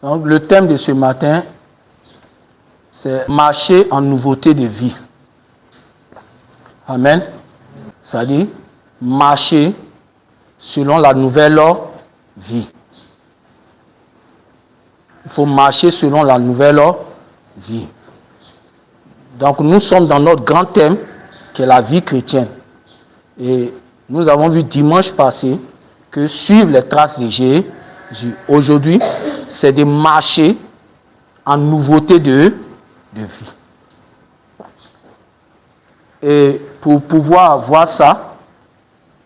Donc, le thème de ce matin, c'est marcher en nouveauté de vie. Amen. C'est-à-dire, marcher selon la nouvelle vie. Il faut marcher selon la nouvelle vie. Donc, nous sommes dans notre grand thème, qui est la vie chrétienne. Et nous avons vu dimanche passé que suivre les traces de Jésus, aujourd'hui, c'est de marcher en nouveauté de vie. Et pour pouvoir voir ça,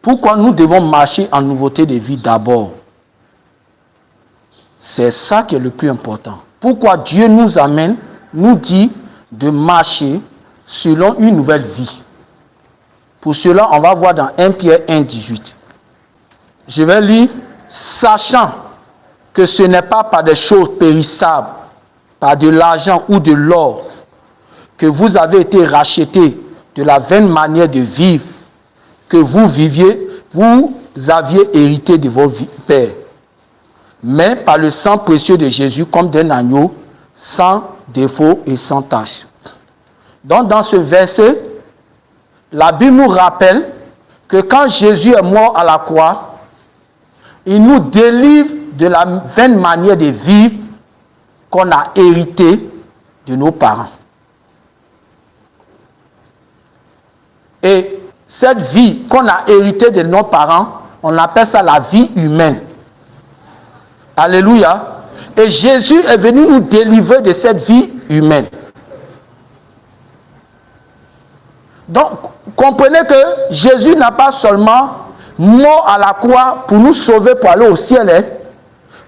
pourquoi nous devons marcher en nouveauté de vie d'abord? C'est ça qui est le plus important. Pourquoi Dieu nous amène, nous dit de marcher selon une nouvelle vie? Pour cela, on va voir dans 1 Pierre 1, 18. Je vais lire, sachant que ce n'est pas par des choses périssables, par de l'argent ou de l'or, que vous avez été rachetés de la vaine manière de vivre que vous viviez, vous aviez hérité de vos pères, mais par le sang précieux de Jésus comme d'un agneau, sans défaut et sans tache. Donc dans ce verset, la Bible nous rappelle que quand Jésus est mort à la croix, il nous délivre de la vaine manière de vivre qu'on a hérité de nos parents. Et cette vie qu'on a héritée de nos parents, on appelle ça la vie humaine. Alléluia. Et Jésus est venu nous délivrer de cette vie humaine. Donc, comprenez que Jésus n'a pas seulement mort à la croix pour nous sauver, pour aller au ciel. Hein.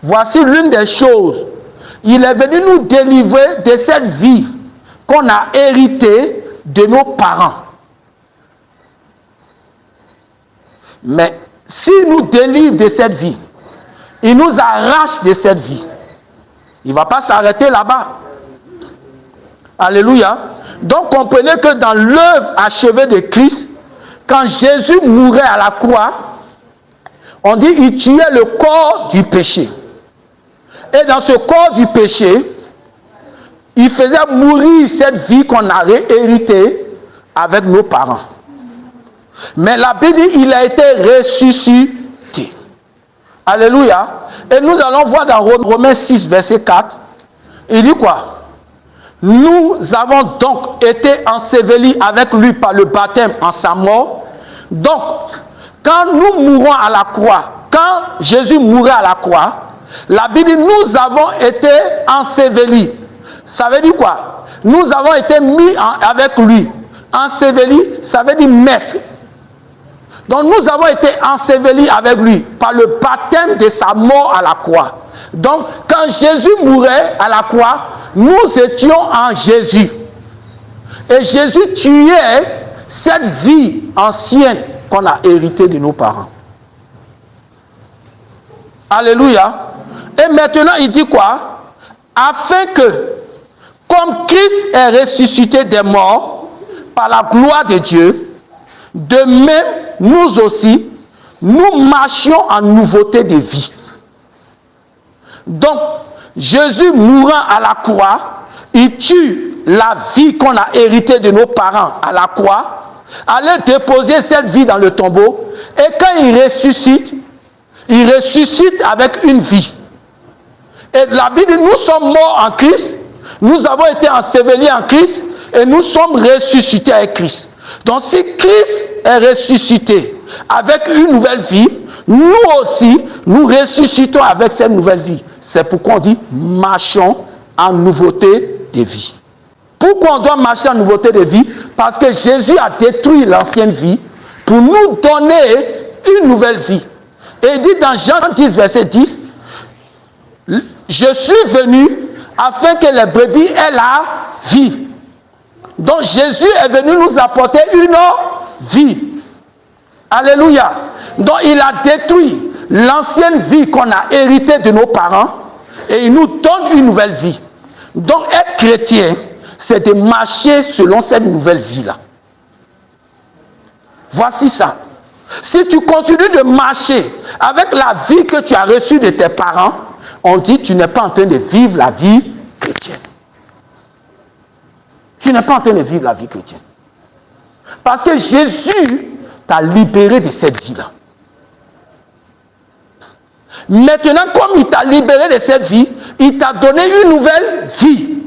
Voici l'une des choses. Il est venu nous délivrer de cette vie qu'on a héritée de nos parents. Mais s'il nous délivre de cette vie, il nous arrache de cette vie. Il ne va pas s'arrêter là-bas. Alléluia. Donc comprenez que dans l'œuvre achevée de Christ, quand Jésus mourait à la croix, on dit qu'il tuait le corps du péché. Et dans ce corps du péché, il faisait mourir cette vie qu'on avait héritée avec nos parents. Mais la Bible dit qu'il a été ressuscité. Alléluia. Et nous allons voir dans Romains 6, verset 4, il dit quoi? Nous avons donc été ensevelis avec lui par le baptême en sa mort. Donc, quand nous mourons à la croix, quand Jésus mourait à la croix, la Bible dit nous avons été ensevelis. Ça veut dire quoi? Nous avons été mis avec lui. Ensevelis, ça veut dire mettre. Donc nous avons été ensevelis avec lui par le baptême de sa mort à la croix. Donc quand Jésus mourait à la croix, nous étions en Jésus. Et Jésus tuait cette vie ancienne qu'on a héritée de nos parents. Alléluia. Et maintenant il dit quoi? Afin que, comme Christ est ressuscité des morts par la gloire de Dieu, de même, nous aussi, nous marchions en nouveauté de vie. Donc, Jésus mourant à la croix, il tue la vie qu'on a héritée de nos parents à la croix, allait déposer cette vie dans le tombeau, et quand il ressuscite avec une vie. Et la Bible dit, nous sommes morts en Christ, nous avons été ensevelis en Christ, et nous sommes ressuscités avec Christ. Donc si Christ est ressuscité avec une nouvelle vie, nous aussi, nous ressuscitons avec cette nouvelle vie. C'est pourquoi on dit marchons en nouveauté de vie. Pourquoi on doit marcher en nouveauté de vie? Parce que Jésus a détruit l'ancienne vie pour nous donner une nouvelle vie. Et il dit dans Jean 10, verset 10, je suis venu afin que les brebis aient la vie. Donc Jésus est venu nous apporter une vie. Alléluia. Donc il a détruit l'ancienne vie qu'on a héritée de nos parents et il nous donne une nouvelle vie. Donc être chrétien, c'est de marcher selon cette nouvelle vie-là. Voici ça. Si tu continues de marcher avec la vie que tu as reçue de tes parents, on dit tu n'es pas en train de vivre la vie chrétienne. Tu n'es pas en train de vivre la vie chrétienne. Parce que Jésus t'a libéré de cette vie-là. Maintenant, comme il t'a libéré de cette vie, il t'a donné une nouvelle vie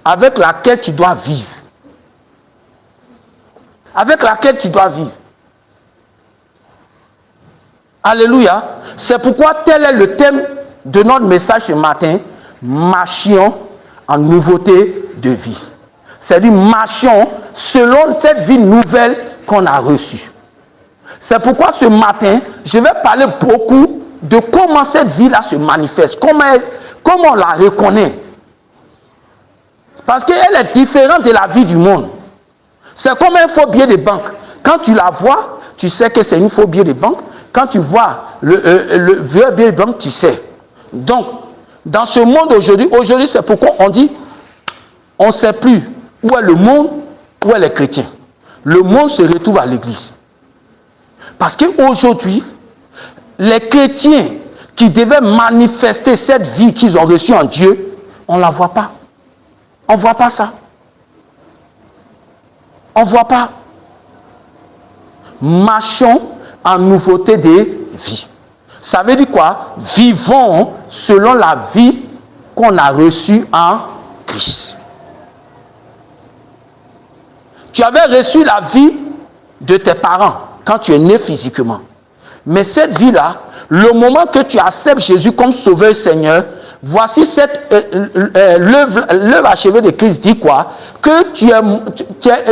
avec laquelle tu dois vivre. Avec laquelle tu dois vivre. Alléluia. C'est pourquoi tel est le thème de notre message ce matin. Marchions en nouveauté de vie. C'est-à-dire marchons selon cette vie nouvelle qu'on a reçue. C'est pourquoi ce matin, je vais parler beaucoup de comment cette vie-là se manifeste, comment on la reconnaît. Parce qu'elle est différente de la vie du monde. C'est comme un faux billet de banque. Quand tu la vois, tu sais que c'est une faux billet de banque. Quand tu vois le vieux billet de banque, tu sais. Donc, dans ce monde aujourd'hui c'est pourquoi on dit, on ne sait plus où est le monde, où est les chrétiens. Le monde se retrouve à l'église. Parce qu'aujourd'hui, les chrétiens qui devaient manifester cette vie qu'ils ont reçue en Dieu, on ne la voit pas. On ne voit pas ça. On ne voit pas. Marchons en nouveauté de vie. Ça veut dire quoi? Vivons selon la vie qu'on a reçue en Christ. Tu avais reçu la vie de tes parents quand tu es né physiquement. Mais cette vie-là, le moment que tu acceptes Jésus comme Sauveur Seigneur, voici l'œuvre achevée de Christ dit quoi? Que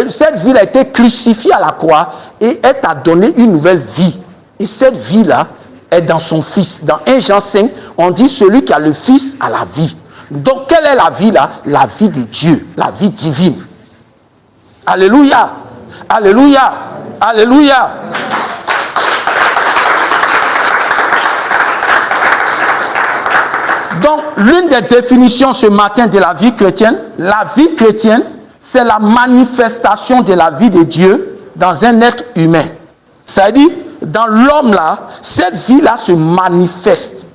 cette vie a été crucifiée à la croix et elle t'a donné une nouvelle vie. Et cette vie-là est dans son Fils. Dans 1 Jean 5, on dit celui qui a le Fils a la vie. Donc quelle est la vie là? La vie de Dieu, la vie divine. Alléluia, alléluia, alléluia. Donc, l'une des définitions ce matin de la vie chrétienne, c'est la manifestation de la vie de Dieu dans un être humain. C'est-à-dire, dans l'homme-là, cette vie-là se manifeste.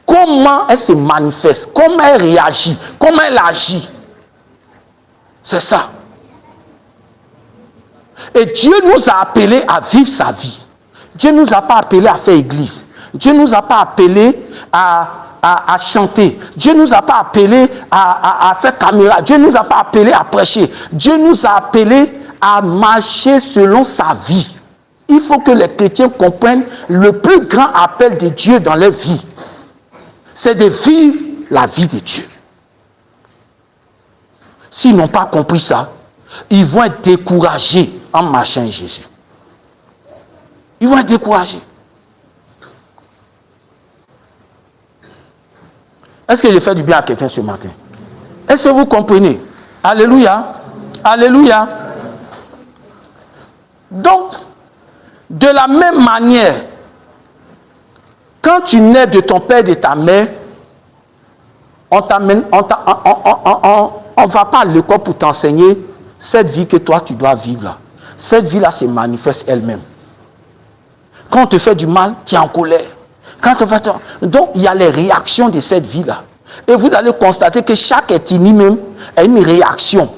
Comment elle se manifeste? Comment elle réagit? Comment elle agit? C'est ça. Et Dieu nous a appelés à vivre sa vie. Dieu ne nous a pas appelés à faire église. Dieu ne nous a pas appelés à chanter. Dieu ne nous a pas appelés à faire caméra. Dieu ne nous a pas appelés à prêcher. Dieu nous a appelés à marcher selon sa vie. Il faut que les chrétiens comprennent le plus grand appel de Dieu dans leur vie. C'est de vivre la vie de Dieu. S'ils n'ont pas compris ça, ils vont être découragés en marchant avec Jésus. Ils vont être découragés. Est-ce que je fais du bien à quelqu'un ce matin? Est-ce que vous comprenez? Alléluia. Alléluia. Donc, de la même manière, quand tu nais de ton père et de ta mère, on ne va pas à l'école pour t'enseigner cette vie que toi tu dois vivre là. Cette vie là se manifeste elle-même. Quand on te fait du mal, tu es en colère. Donc il y a les réactions de cette vie là. Et vous allez constater que chaque ethnie même a une réaction.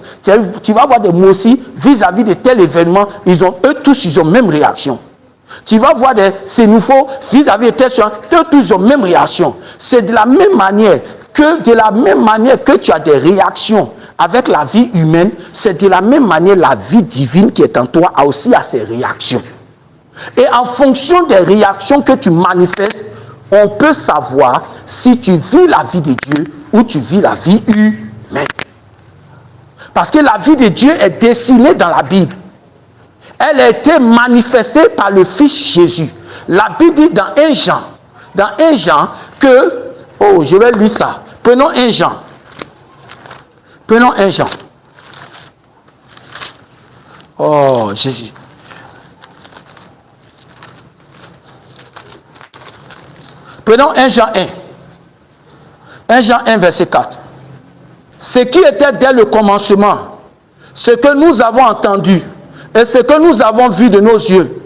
Tu vas voir des mots aussi vis-à-vis de tel événement, eux tous ils ont même réaction. Tu vas voir des Sénoufos vis-à-vis de tel chose, eux tous ils ont même réaction. C'est de la même manière que tu as des réactions avec la vie humaine, c'est de la même manière la vie divine qui est en toi a aussi ses réactions. Et en fonction des réactions que tu manifestes, on peut savoir si tu vis la vie de Dieu ou tu vis la vie humaine. Parce que la vie de Dieu est dessinée dans la Bible. Elle a été manifestée par le Fils Jésus. La Bible dit dans 1 Jean que, je vais lire ça. Prenons 1 Jean. Prenons 1 Jean. Oh, Jésus. Prenons 1 Jean 1. 1 Jean 1, verset 4. Ce qui était dès le commencement, ce que nous avons entendu et ce que nous avons vu de nos yeux,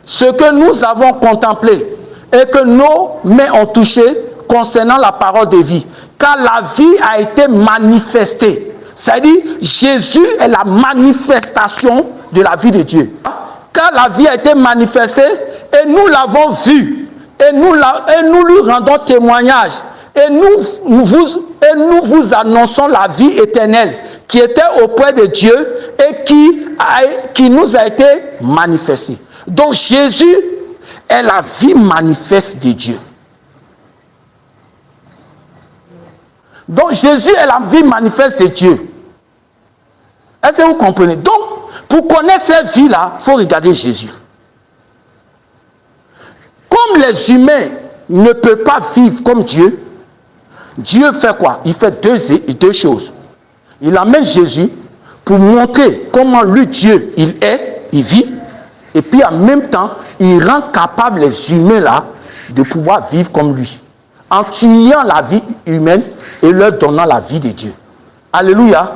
ce que nous avons contemplé et que nos mains ont touché, concernant la parole de vie. Car la vie a été manifestée. C'est-à-dire, Jésus est la manifestation de la vie de Dieu. Car la vie a été manifestée et nous l'avons vue. Et nous lui rendons témoignage. Et nous vous annonçons la vie éternelle qui était auprès de Dieu et qui nous a été manifestée. Donc Jésus est la vie manifeste de Dieu. Donc Jésus est la vie manifeste de Dieu. Est-ce que vous comprenez? Donc, pour connaître cette vie-là, il faut regarder Jésus. Comme les humains ne peuvent pas vivre comme Dieu, Dieu fait quoi? Il fait deux choses. Il amène Jésus pour montrer comment lui, Dieu, il vit. Et puis en même temps, il rend capable les humains là de pouvoir vivre comme lui. En tuant la vie humaine et leur donnant la vie de Dieu. Alléluia.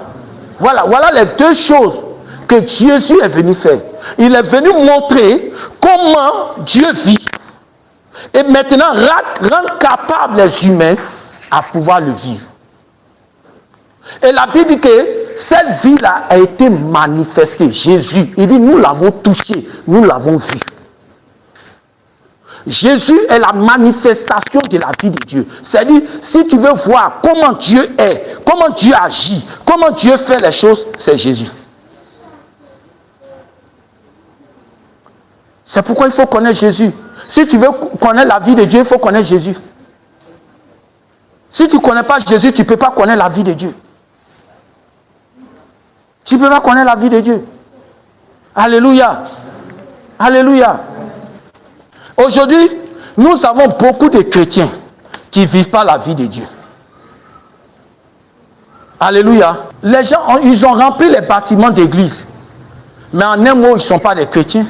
Voilà les deux choses que Jésus est venu faire. Il est venu montrer comment Dieu vit. Et maintenant, rendre capable les humains à pouvoir le vivre. Et la Bible dit que cette vie-là a été manifestée. Jésus, il dit, nous l'avons touché, nous l'avons vu. Jésus est la manifestation de la vie de Dieu. C'est-à-dire, si tu veux voir comment Dieu est, comment Dieu agit, comment Dieu fait les choses, c'est Jésus. C'est pourquoi il faut connaître Jésus. Si tu veux connaître la vie de Dieu, il faut connaître Jésus. Si tu ne connais pas Jésus, tu ne peux pas connaître la vie de Dieu. Tu ne peux pas connaître la vie de Dieu. Alléluia. Alléluia. Aujourd'hui, nous avons beaucoup de chrétiens qui ne vivent pas la vie de Dieu. Alléluia. Les gens, ils ont rempli les bâtiments d'église. Mais en un mot, ils ne sont pas des chrétiens.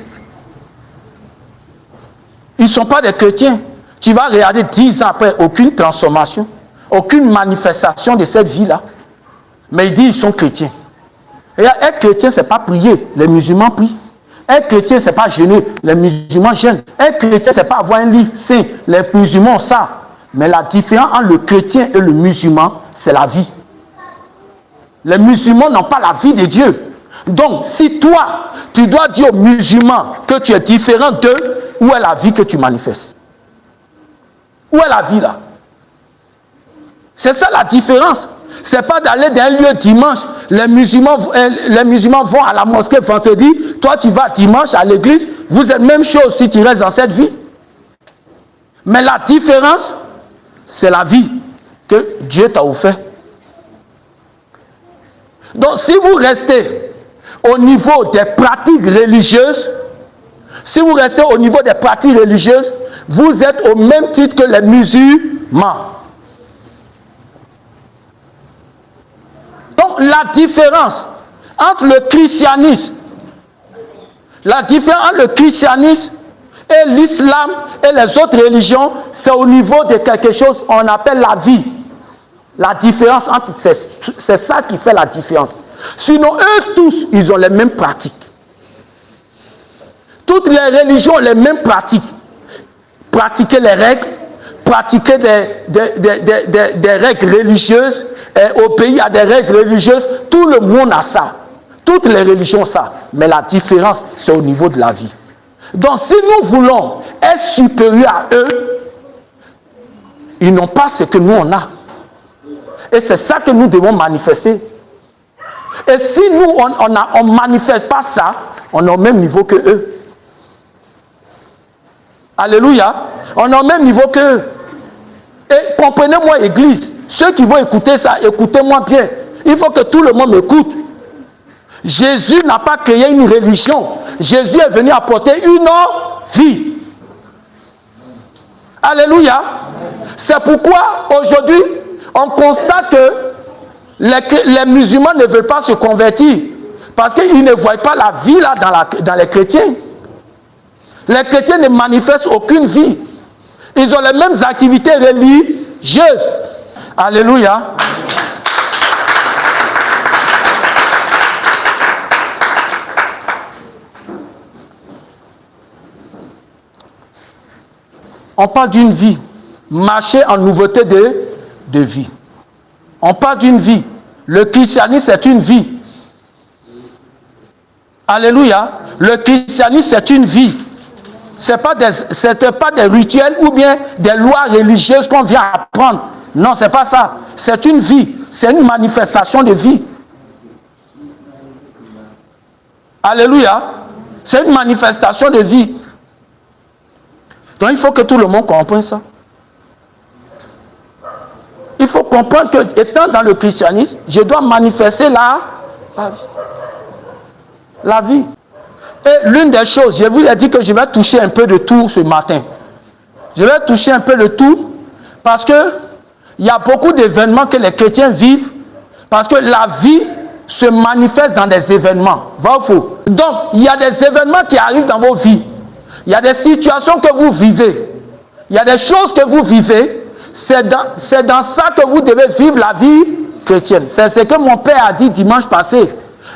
Ils ne sont pas des chrétiens. Tu vas regarder 10 ans après, aucune transformation, aucune manifestation de cette vie-là. Mais ils disent qu'ils sont chrétiens. Et un chrétien, ce n'est pas prier. Les musulmans prient. Un chrétien, ce n'est pas jeûner. Les musulmans jeûnent. Un chrétien, ce n'est pas avoir un livre saint. Les musulmans ont ça. Mais la différence entre le chrétien et le musulman, c'est la vie. Les musulmans n'ont pas la vie de Dieu. Donc, si toi, tu dois dire aux musulmans que tu es différent d'eux, où est la vie que tu manifestes? Où est la vie là? C'est ça la différence. Ce n'est pas d'aller dans un lieu dimanche. Les musulmans vont à la mosquée vendredi. Toi, tu vas dimanche à l'église. Vous êtes même chose si tu restes dans cette vie. Mais la différence, c'est la vie que Dieu t'a offert. Donc, si vous restez au niveau des pratiques religieuses, vous êtes au même titre que les musulmans. Donc, la différence entre le christianisme, et l'islam et les autres religions, c'est au niveau de quelque chose qu'on appelle la vie. La différence entre c'est ça qui fait la différence. Sinon, eux tous, ils ont les mêmes pratiques. Toutes les religions ont les mêmes pratiques. Pratiquer les règles, pratiquer des règles religieuses. Au pays, il y a des règles religieuses. Tout le monde a ça. Toutes les religions ont ça. Mais la différence, c'est au niveau de la vie. Donc, si nous voulons être supérieurs à eux, ils n'ont pas ce que nous, on a. Et c'est ça que nous devons manifester. Et si nous, on ne manifeste pas ça, on est au même niveau que eux. Alléluia. On est au même niveau que eux. Et comprenez-moi, Église, ceux qui vont écouter ça, écoutez-moi bien. Il faut que tout le monde m'écoute. Jésus n'a pas créé une religion. Jésus est venu apporter une vie. Alléluia. C'est pourquoi aujourd'hui, on constate que les musulmans ne veulent pas se convertir. Parce qu'ils ne voient pas la vie là dans les chrétiens. Les chrétiens ne manifestent aucune vie. Ils ont les mêmes activités religieuses. Alléluia. On parle d'une vie marcher en nouveauté de vie. On parle d'une vie. Le christianisme, c'est une vie. Alléluia. Le christianisme, c'est une vie. Ce n'est pas des rituels ou bien des lois religieuses qu'on vient apprendre. Non, ce n'est pas ça. C'est une vie. C'est une manifestation de vie. Alléluia. C'est une manifestation de vie. Donc il faut que tout le monde comprenne ça. Il faut comprendre que, étant dans le christianisme, je dois manifester la vie. La vie. Et l'une des choses, je vous ai dit que je vais toucher un peu de tout ce matin. Je vais toucher un peu de tout parce que il y a beaucoup d'événements que les chrétiens vivent parce que la vie se manifeste dans des événements. Vrai ou faux? Donc, il y a des événements qui arrivent dans vos vies. Il y a des situations que vous vivez. Il y a des choses que vous vivez. C'est dans ça que vous devez vivre la vie chrétienne. C'est ce que mon père a dit dimanche passé.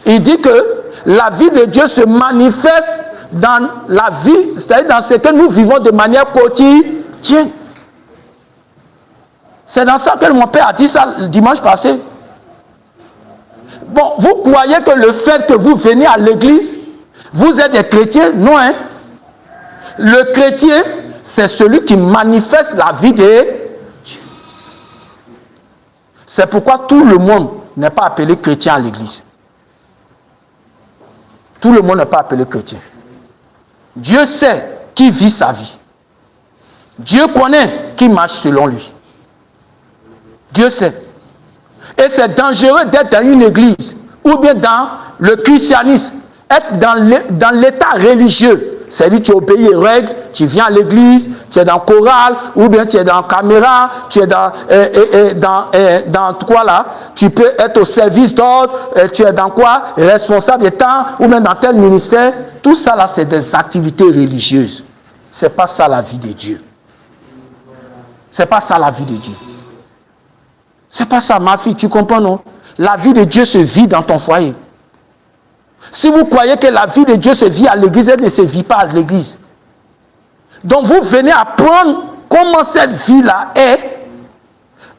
Il dit que la vie de Dieu se manifeste dans la vie, c'est-à-dire dans ce que nous vivons de manière quotidienne. C'est dans ça que mon père a dit ça le dimanche passé. Bon, vous croyez que le fait que vous venez à l'église, vous êtes des chrétiens? Non, hein? Le chrétien, c'est celui qui manifeste la vie de Dieu. C'est pourquoi tout le monde n'est pas appelé chrétien à l'église. Tout le monde n'est pas appelé chrétien. Dieu sait qui vit sa vie. Dieu connaît qui marche selon lui. Dieu sait. Et c'est dangereux d'être dans une église ou bien dans le christianisme, être dans l'état religieux. C'est-à-dire tu obéis aux règles, tu viens à l'église, tu es dans le choral, ou bien tu es dans la caméra, tu es dans quoi là? Tu peux être au service d'autres, tu es dans quoi? Responsable d'État, ou même dans tel ministère. Tout ça là, c'est des activités religieuses. Ce n'est pas ça la vie de Dieu. Ce n'est pas ça la vie de Dieu. Ce n'est pas ça, ma fille, tu comprends, non? La vie de Dieu se vit dans ton foyer. Si vous croyez que la vie de Dieu se vit à l'église, elle ne se vit pas à l'église. Donc vous venez apprendre comment cette vie-là est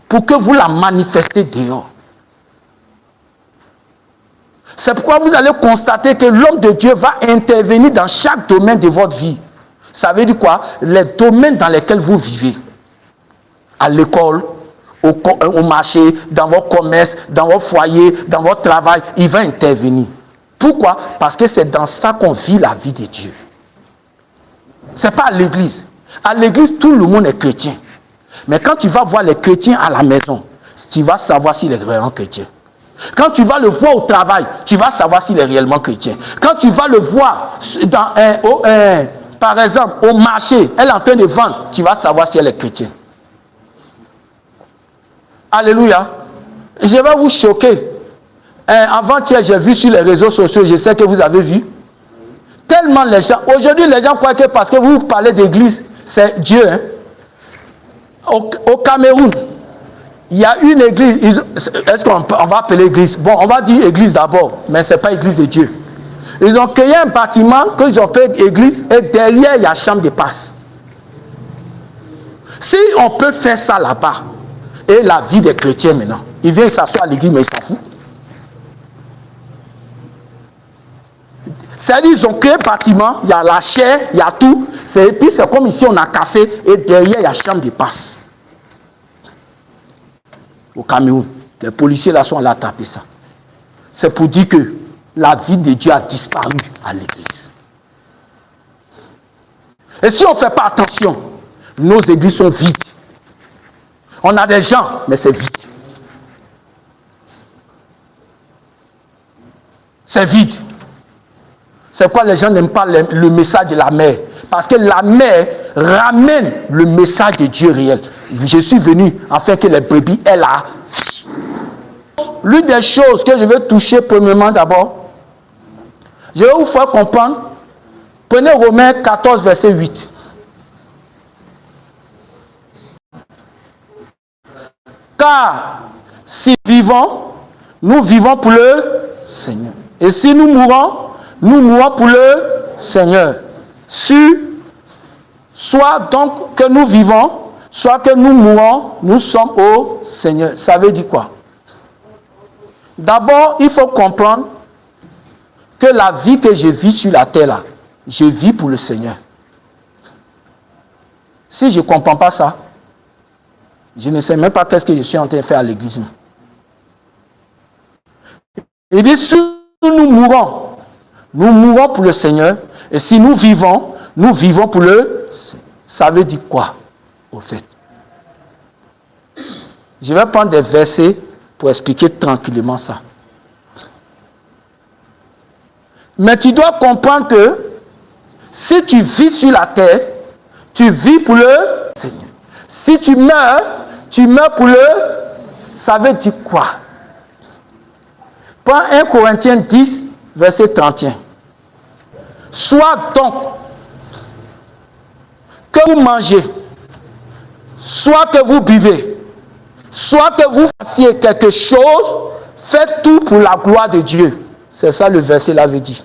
pour que vous la manifestez dehors. C'est pourquoi vous allez constater que l'homme de Dieu va intervenir dans chaque domaine de votre vie. Ça veut dire quoi? Les domaines dans lesquels vous vivez. À l'école, au marché, dans votre commerce, dans votre foyer, dans votre travail, il va intervenir. Pourquoi? Parce que c'est dans ça qu'on vit la vie de Dieu. Ce n'est pas à l'église. À l'église, tout le monde est chrétien. Mais quand tu vas voir les chrétiens à la maison, tu vas savoir s'il est vraiment chrétien. Quand tu vas le voir au travail, tu vas savoir s'il est réellement chrétien. Quand tu vas le voir, par exemple, au marché, elle est en train de vendre, tu vas savoir si elle est chrétienne. Alléluia. Je vais vous choquer. Avant-hier, j'ai vu sur les réseaux sociaux, je sais que vous avez vu. Tellement les gens, aujourd'hui les gens croient que parce que vous parlez d'église, c'est Dieu. Hein? Au Cameroun, il y a une église, est-ce qu'on va appeler église? Bon, on va dire église d'abord, mais ce n'est pas église de Dieu. Ils ont créé un bâtiment qu'ils ont fait église et derrière il y a chambre de passe. Si on peut faire ça là-bas, et la vie des chrétiens maintenant, ils viennent s'asseoir à l'église mais ils s'en foutent. C'est-à-dire ils ont créé un bâtiment, il y a la chair, il y a tout. Et puis c'est comme ici on a cassé et derrière il y a chambre de passe. Au Cameroun, les policiers là sont là à taper ça. C'est pour dire que la vie de Dieu a disparu à l'église. Et si on ne fait pas attention, nos églises sont vides. On a des gens, mais c'est vide. C'est vide. C'est pourquoi les gens n'aiment pas le message de la mère. Parce que la mère ramène le message de Dieu réel. Je suis venu afin que les brebis aient la vie. L'une des choses que je veux toucher premièrement d'abord, je vais vous faire comprendre. Prenez Romains 14, verset 8. Car si vivons, nous vivons pour le Seigneur. Et si nous mourons, nous mourons pour le Seigneur. Soit donc que nous vivons, soit que nous mourons, nous sommes au Seigneur. Ça veut dire quoi? D'abord, il faut comprendre que la vie que je vis sur la terre, là, je vis pour le Seigneur. Si je ne comprends pas ça, je ne sais même pas qu'est-ce que je suis en train de faire à l'église. Il dit, si nous mourons pour le Seigneur. Et si nous vivons pour le Seigneur. Ça veut dire quoi, au fait? Je vais prendre des versets pour expliquer tranquillement ça. Mais tu dois comprendre que si tu vis sur la terre, tu vis pour le Seigneur. Si tu meurs pour le... Ça veut dire quoi? Prends 1 Corinthiens 10, verset 31. Soit donc que vous mangez, soit que vous buvez, soit que vous fassiez quelque chose, faites tout pour la gloire de Dieu. C'est ça le verset là veut dire.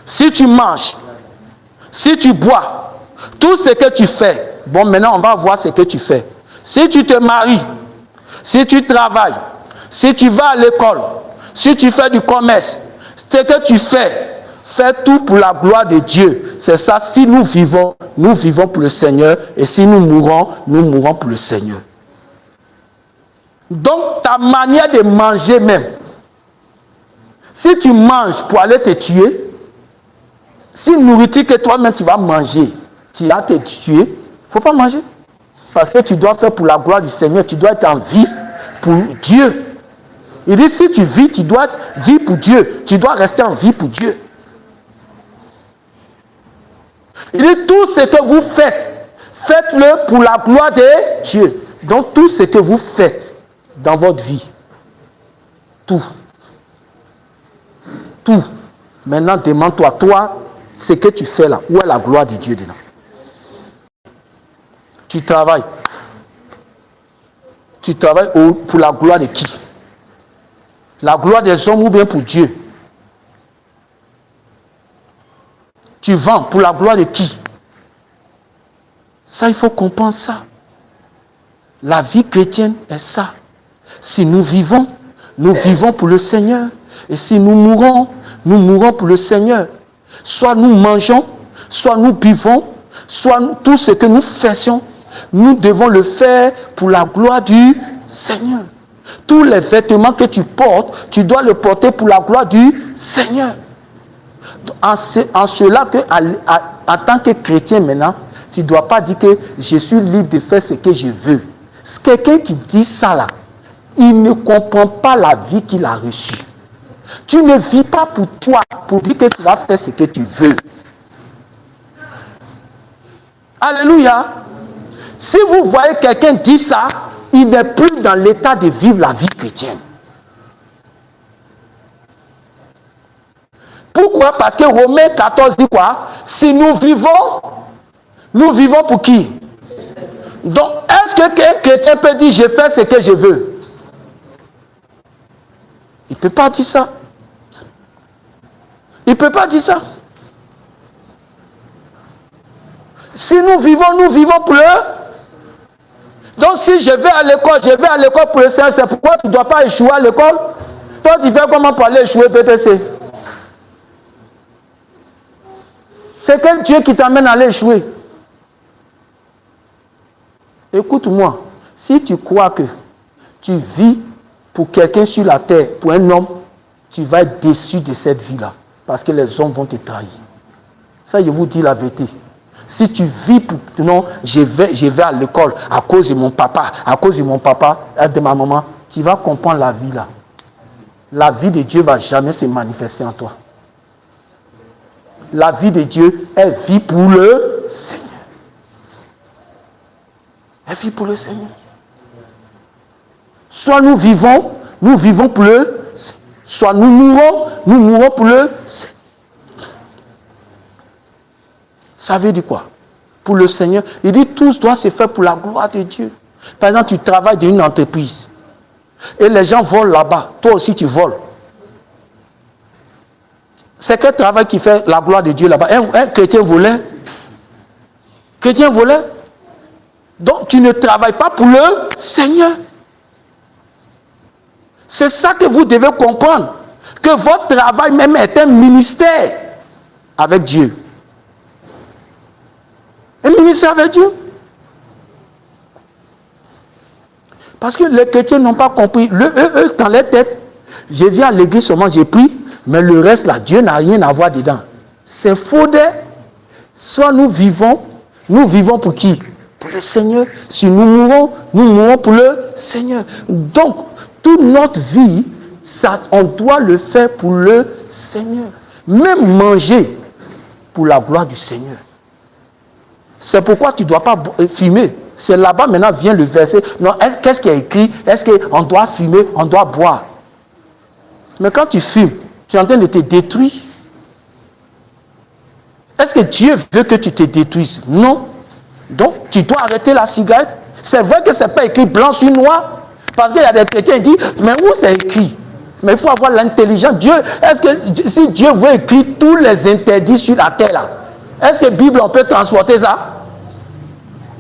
Si tu manges, si tu bois, tout ce que tu fais, bon maintenant on va voir ce que tu fais. Si tu te maries, si tu travailles, si tu vas à l'école, si tu fais du commerce, ce que tu fais, fais tout pour la gloire de Dieu. C'est ça, si nous vivons pour le Seigneur, et si nous mourons pour le Seigneur. Donc ta manière de manger même, si tu manges pour aller te tuer, si nourriture que toi-même tu vas manger, tu vas te tuer, il ne faut pas manger. Parce que tu dois faire pour la gloire du Seigneur, tu dois être en vie pour Dieu. Il dit, si tu vis, tu dois vivre pour Dieu. Tu dois rester en vie pour Dieu. Il dit, tout ce que vous faites, faites-le pour la gloire de Dieu. Donc, tout ce que vous faites dans votre vie, tout. Maintenant, demande-toi, toi, ce que tu fais là, où est la gloire de Dieu dedans? Tu travailles. Tu travailles pour la gloire de qui? La gloire des hommes ou bien pour Dieu? Tu vends pour la gloire de qui? Ça, il faut comprendre ça. La vie chrétienne est ça. Si nous vivons pour le Seigneur. Et si nous mourons pour le Seigneur. Soit nous mangeons, soit nous buvons, soit tout ce que nous faisons, nous devons le faire pour la gloire du Seigneur. Tous les vêtements que tu portes, tu dois le porter pour la gloire du Seigneur. En cela que, en tant que chrétien maintenant, tu ne dois pas dire que je suis libre de faire ce que je veux. Quelqu'un qui dit ça là, il ne comprend pas la vie qu'il a reçue. Tu ne vis pas pour toi, pour dire que tu vas faire ce que tu veux. Alléluia. Si vous voyez quelqu'un dire ça, il n'est plus dans l'état de vivre la vie chrétienne. Pourquoi? Parce que Romains 14 dit quoi? Si nous vivons pour qui? Donc, est-ce qu'un chrétien peut dire je fais ce que je veux? Il ne peut pas dire ça. Il ne peut pas dire ça. Si nous vivons pour eux. Donc si je vais à l'école pour le Seigneur, c'est pourquoi tu ne dois pas échouer à l'école. Toi, tu fais comment pour aller échouer PPC? C'est quel Dieu qui t'amène à aller échouer? Écoute-moi, si tu crois que tu vis pour quelqu'un sur la terre, pour un homme, tu vas être déçu de cette vie-là. Parce que les hommes vont te trahir. Ça, je vous dis la vérité. Si tu vis pour... Non, je vais à l'école à cause de mon papa, de ma maman, tu vas comprendre la vie là. La vie de Dieu ne va jamais se manifester en toi. La vie de Dieu est vie pour le Seigneur. Elle vit pour le Seigneur. Soit nous vivons pour le Seigneur. Soit nous mourons pour le Seigneur. Ça veut dire quoi? Pour le Seigneur. Il dit tout doit se faire pour la gloire de Dieu. Par exemple, tu travailles dans une entreprise. Et les gens volent là-bas. Toi aussi, tu voles. C'est quel travail qui fait la gloire de Dieu là-bas? Un chrétien volait. Chrétien voleur. Donc tu ne travailles pas pour le Seigneur. C'est ça que vous devez comprendre. Que votre travail même est un ministère avec Dieu. Un ministère avec Dieu. Parce que les chrétiens n'ont pas compris. Eux, dans leur tête, je viens à l'église seulement, j'ai pris, mais le reste là, Dieu n'a rien à voir dedans. C'est faux. Soit nous vivons pour qui? Pour le Seigneur. Si nous mourrons pour le Seigneur. Donc, toute notre vie, ça, on doit le faire pour le Seigneur. Même manger pour la gloire du Seigneur. C'est pourquoi tu ne dois pas fumer. C'est là-bas maintenant vient le verset. Non, qu'est-ce qui est écrit? Est-ce qu'on doit fumer, on doit boire? Mais quand tu fumes, tu es en train de te détruire. Est-ce que Dieu veut que tu te détruises? Non. Donc, tu dois arrêter la cigarette. C'est vrai que ce n'est pas écrit blanc sur noir. Parce qu'il y a des chrétiens qui disent, mais où c'est écrit? Mais il faut avoir l'intelligence. Dieu, est-ce que si Dieu veut écrire tous les interdits sur la terre là, est-ce que la Bible, on peut transporter ça?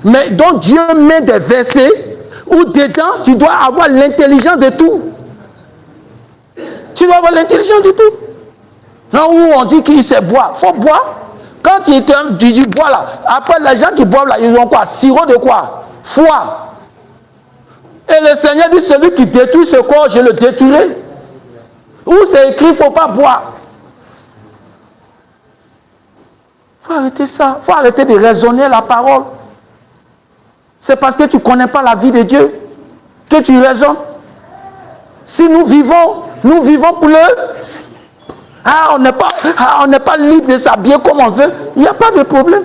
Mais donc Dieu met des versets où dedans, tu dois avoir l'intelligence de tout. Tu dois avoir l'intelligence de tout. Non, où on dit qu'il sait boire. Il faut boire. Quand tu dis bois là, après les gens qui boivent là, ils ont quoi? Sirop de quoi? Foi. Et le Seigneur dit, celui qui détruit ce corps, je le détruirai. Où c'est écrit, il ne faut pas boire. Il faut arrêter ça. Il faut arrêter de raisonner la parole. C'est parce que tu ne connais pas la vie de Dieu que tu raisonnes. Si nous vivons pour le Seigneur. On n'est pas libre de s'habiller comme on veut. Il n'y a pas de problème.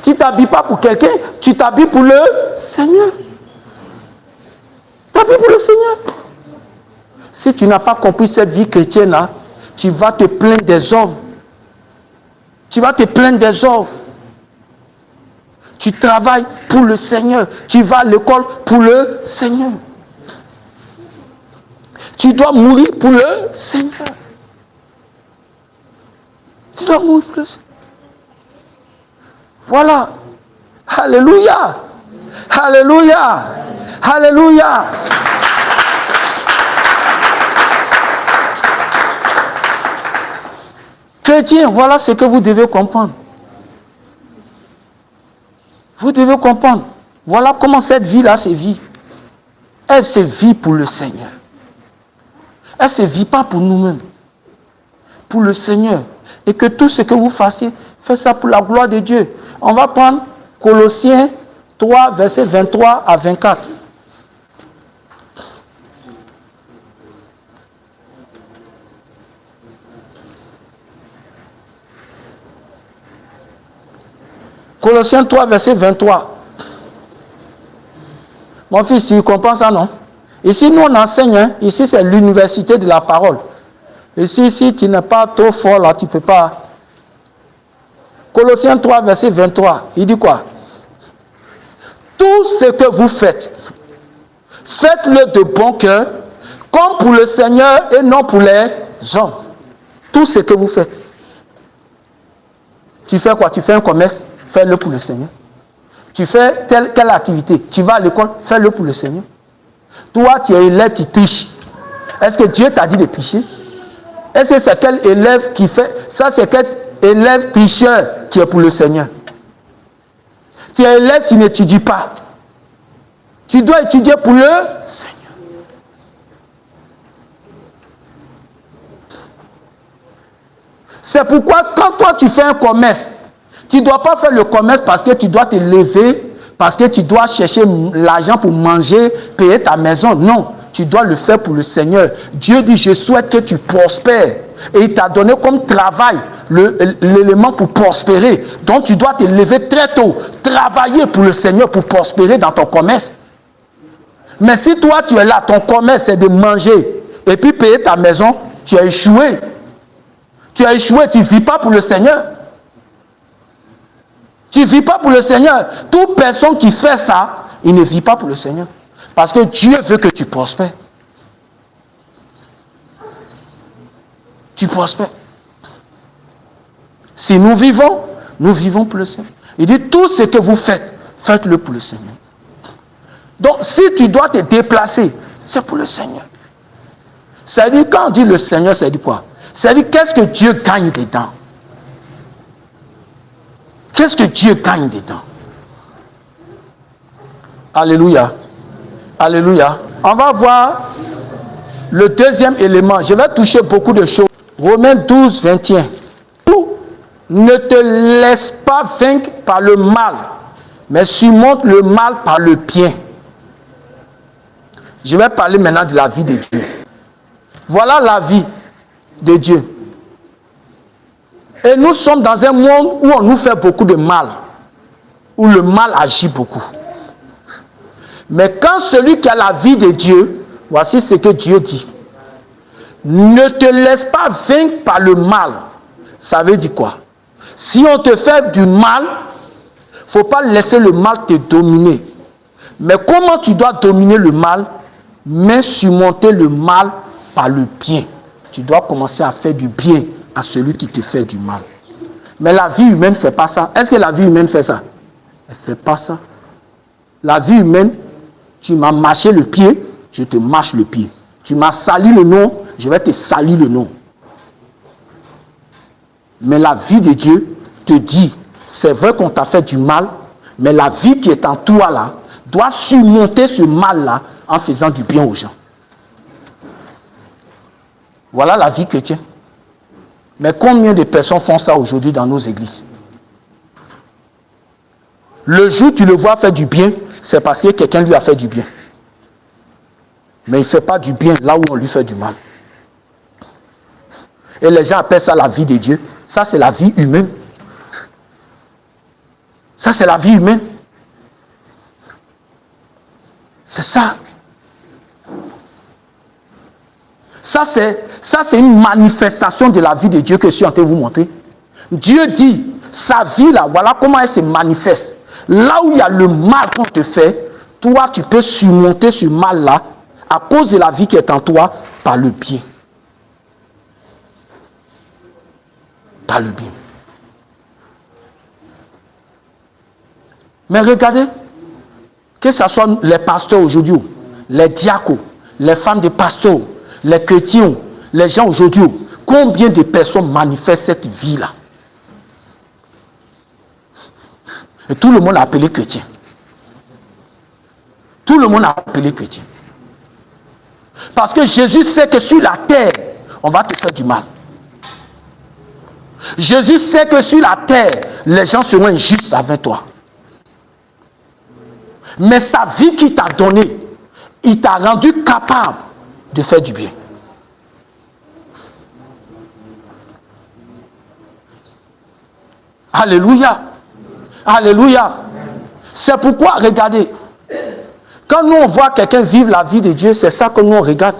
Tu ne t'habilles pas pour quelqu'un, tu t'habilles pour le Seigneur. Tu t'habilles pour le Seigneur. Si tu n'as pas compris cette vie chrétienne-là, tu vas te plaindre des hommes. Tu vas te plaindre des hommes. Tu travailles pour le Seigneur. Tu vas à l'école pour le Seigneur. Tu dois mourir pour le Seigneur. Tu dois mourir pour le Seigneur. Voilà. Alléluia. Alléluia. Alléluia. Chrétiens, voilà ce que vous devez comprendre. Vous devez comprendre. Voilà comment cette vie-là se vit. Elle se vit pour le Seigneur. Elle ne se vit pas pour nous-mêmes. Pour le Seigneur. Et que tout ce que vous fassiez, faites ça pour la gloire de Dieu. On va prendre Colossiens 3, versets 23 à 24. Colossiens 3, verset 23. Mon fils, tu comprends ça, non? Ici, nous, on enseigne. Hein? Ici, c'est l'université de la parole. Ici, si tu n'es pas trop fort, là, tu ne peux pas. Colossiens 3, verset 23. Il dit quoi? Tout ce que vous faites, faites-le de bon cœur, comme pour le Seigneur et non pour les hommes. Tout ce que vous faites. Tu fais quoi? Tu fais un commerce? Fais-le pour le Seigneur. Tu fais quelle activité? Tu vas à l'école? Fais-le pour le Seigneur. Toi, tu es élève, tu triches. Est-ce que Dieu t'a dit de tricher? Est-ce que c'est quel élève qui fait? Ça, c'est quel élève tricheur qui est pour le Seigneur? Tu es élève, tu n'étudies pas. Tu dois étudier pour le Seigneur. C'est pourquoi quand toi tu fais un commerce, tu ne dois pas faire le commerce parce que tu dois te lever, parce que tu dois chercher l'argent pour manger, payer ta maison. Non, tu dois le faire pour le Seigneur. Dieu dit, je souhaite que tu prospères. Et il t'a donné comme travail l'élément pour prospérer. Donc tu dois te lever très tôt, travailler pour le Seigneur pour prospérer dans ton commerce. Mais si toi tu es là, ton commerce c'est de manger et puis payer ta maison, tu as échoué. Tu as échoué, tu ne vis pas pour le Seigneur. Tu ne vis pas pour le Seigneur. Toute personne qui fait ça, il ne vit pas pour le Seigneur. Parce que Dieu veut que tu prospères. Tu prospères. Si nous vivons pour le Seigneur. Il dit, tout ce que vous faites, faites-le pour le Seigneur. Donc, si tu dois te déplacer, c'est pour le Seigneur. C'est-à-dire, quand on dit le Seigneur, c'est dit quoi? C'est-à-dire, qu'est-ce que Dieu gagne dedans? Qu'est-ce que Dieu gagne dedans? Alléluia. Alléluia. On va voir le deuxième élément. Je vais toucher beaucoup de choses. Romains 12, 21. Ne te laisse pas vaincre par le mal, mais surmonte le mal par le bien. Je vais parler maintenant de la vie de Dieu. Voilà la vie de Dieu. Et nous sommes dans un monde où on nous fait beaucoup de mal, où le mal agit beaucoup. Mais quand celui qui a la vie de Dieu, voici ce que Dieu dit. Ne te laisse pas vaincre par le mal. Ça veut dire quoi? Si on te fait du mal, il ne faut pas laisser le mal te dominer. Mais comment tu dois dominer le mal? Mais surmonter le mal par le bien. Tu dois commencer à faire du bien à celui qui te fait du mal. Mais la vie humaine ne fait pas ça. Est-ce que la vie humaine fait ça? Elle ne fait pas ça. La vie humaine, tu m'as mâché le pied, je te mâche le pied. Tu m'as sali le nom, je vais te salir le nom. Mais la vie de Dieu te dit, c'est vrai qu'on t'a fait du mal, mais la vie qui est en toi là, doit surmonter ce mal-là en faisant du bien aux gens. Voilà la vie chrétienne. Mais combien de personnes font ça aujourd'hui dans nos églises? Le jour où tu le vois faire du bien, c'est parce que quelqu'un lui a fait du bien. Mais il ne fait pas du bien là où on lui fait du mal. Et les gens appellent ça la vie de Dieu. Ça, c'est la vie humaine. Ça, c'est la vie humaine. C'est ça. Ça, c'est une manifestation de la vie de Dieu que je suis en train de vous montrer. Dieu dit, sa vie là, voilà comment elle se manifeste. Là où il y a le mal qu'on te fait, toi, tu peux surmonter ce mal-là à cause de la vie qui est en toi par le bien. Par le bien. Mais regardez, que ce soit les pasteurs aujourd'hui, les diacres, les femmes de pasteurs, les chrétiens, les gens aujourd'hui, combien de personnes manifestent cette vie-là? Et tout le monde a appelé chrétien. Tout le monde a appelé chrétien. Parce que Jésus sait que sur la terre, on va te faire du mal. Jésus sait que sur la terre, les gens seront injustes avec toi. Mais sa vie qu'il t'a donnée, il t'a rendu capable de faire du bien. Alléluia. Alléluia. C'est pourquoi, regardez, quand nous on voit quelqu'un vivre la vie de Dieu, c'est ça que nous on regarde.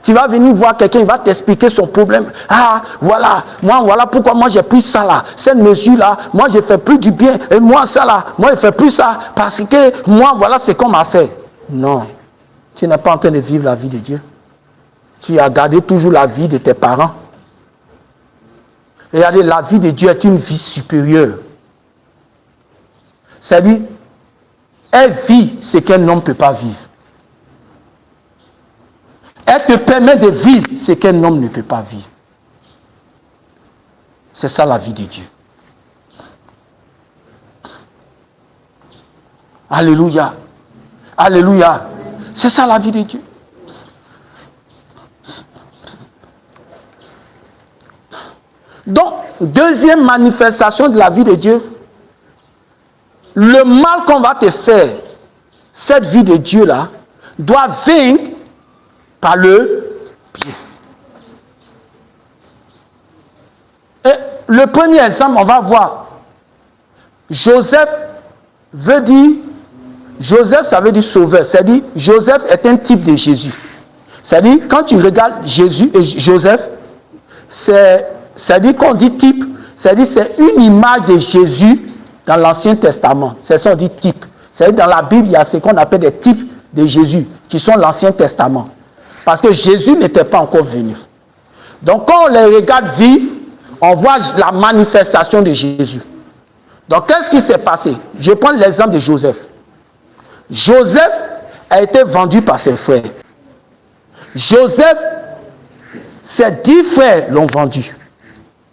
Tu vas venir voir quelqu'un, il va t'expliquer son problème. Ah, voilà, moi, voilà pourquoi moi j'ai pris ça là, cette mesure-là, moi je fais plus du bien, et moi ça là, moi je fais plus ça, parce que moi, voilà ce qu'on m'a fait. Non, tu n'es pas en train de vivre la vie de Dieu. Tu as gardé toujours la vie de tes parents. Regardez, la vie de Dieu est une vie supérieure. C'est-à-dire, elle vit ce qu'un homme ne peut pas vivre. Elle te permet de vivre ce qu'un homme ne peut pas vivre. C'est ça la vie de Dieu. Alléluia. Alléluia. C'est ça la vie de Dieu. Donc, deuxième manifestation de la vie de Dieu, le mal qu'on va te faire, cette vie de Dieu-là, doit vaincre par le bien. Et le premier exemple, on va voir. Joseph veut dire, Joseph ça veut dire sauveur, c'est-à-dire Joseph est un type de Jésus. C'est-à-dire quand tu regardes Jésus et Joseph, c'est-à-dire qu'on dit type, c'est-à-dire c'est une image de Jésus dans l'Ancien Testament. C'est ça on dit type. C'est-à-dire dans la Bible, il y a ce qu'on appelle des types de Jésus, qui sont l'Ancien Testament. Parce que Jésus n'était pas encore venu. Donc quand on les regarde vivre, on voit la manifestation de Jésus. Donc, qu'est-ce qui s'est passé? Je prends l'exemple de Joseph. Joseph a été vendu par ses frères. Joseph, ses 10 frères l'ont vendu.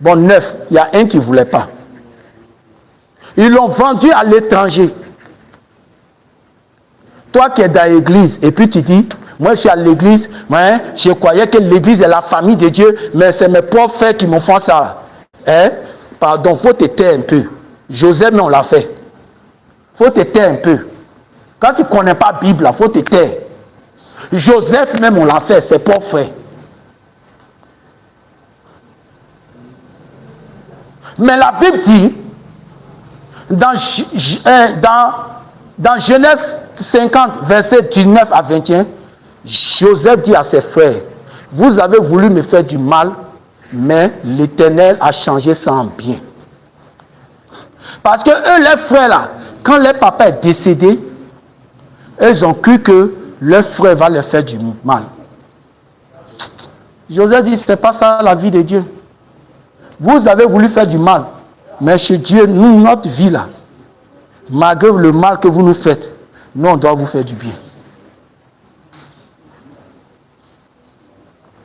Bon, 9, il y a un qui ne voulait pas. Ils l'ont vendu à l'étranger. Toi qui es dans l'église, et puis tu dis, moi je suis à l'église, je croyais que l'église est la famille de Dieu, mais c'est mes propres frères qui m'ont fait ça. Hein? Pardon, il faut te taire un peu. Joseph, mais on l'a fait. Il faut te taire un peu. Quand tu ne connais pas la Bible, il faut te taire. Joseph, même, on l'a fait, ses propres frères. Mais la Bible dit, dans Genèse 50, versets 19 à 21, Joseph dit à ses frères, vous avez voulu me faire du mal, mais l'Éternel a changé ça en bien. Parce que eux, les frères là, quand leur papa est décédé, ils ont cru que leur frère va leur faire du mal. Joseph dit, ce n'est pas ça la vie de Dieu. Vous avez voulu faire du mal, mais chez Dieu, nous, notre vie là, malgré le mal que vous nous faites, nous, on doit vous faire du bien.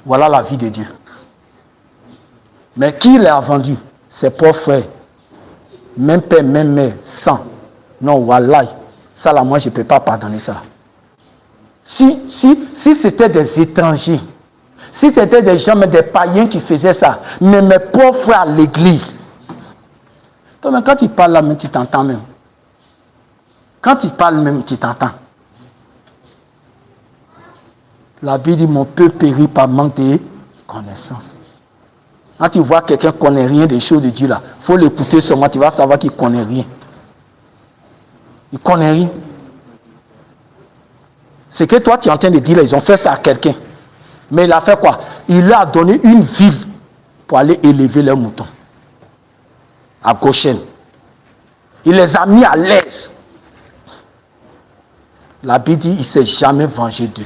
Voilà la vie de Dieu. Mais qui l'a vendu? Ses propres frères. Même père, même mère, sang. Non, wallah. Ça là, moi, je ne peux pas pardonner ça. Si c'était des étrangers, si c'était des gens, mais des païens qui faisaient ça, mais mes propres frères à l'église. Toi, mais quand tu parles là, même, tu t'entends même. Quand tu parles même, tu t'entends. La Bible dit, mon peuple périt par manque de connaissance. Quand tu vois quelqu'un qui ne connaît rien des choses de Dieu là, il faut l'écouter seulement, tu vas savoir qu'il ne connaît rien. Il ne connaît rien. C'est que toi, tu es en train de dire, ils ont fait ça à quelqu'un. Mais il a fait quoi? Il leur a donné une ville pour aller élever leurs moutons. À Goshen. Il les a mis à l'aise. La Bible dit, il ne s'est jamais vengé d'eux.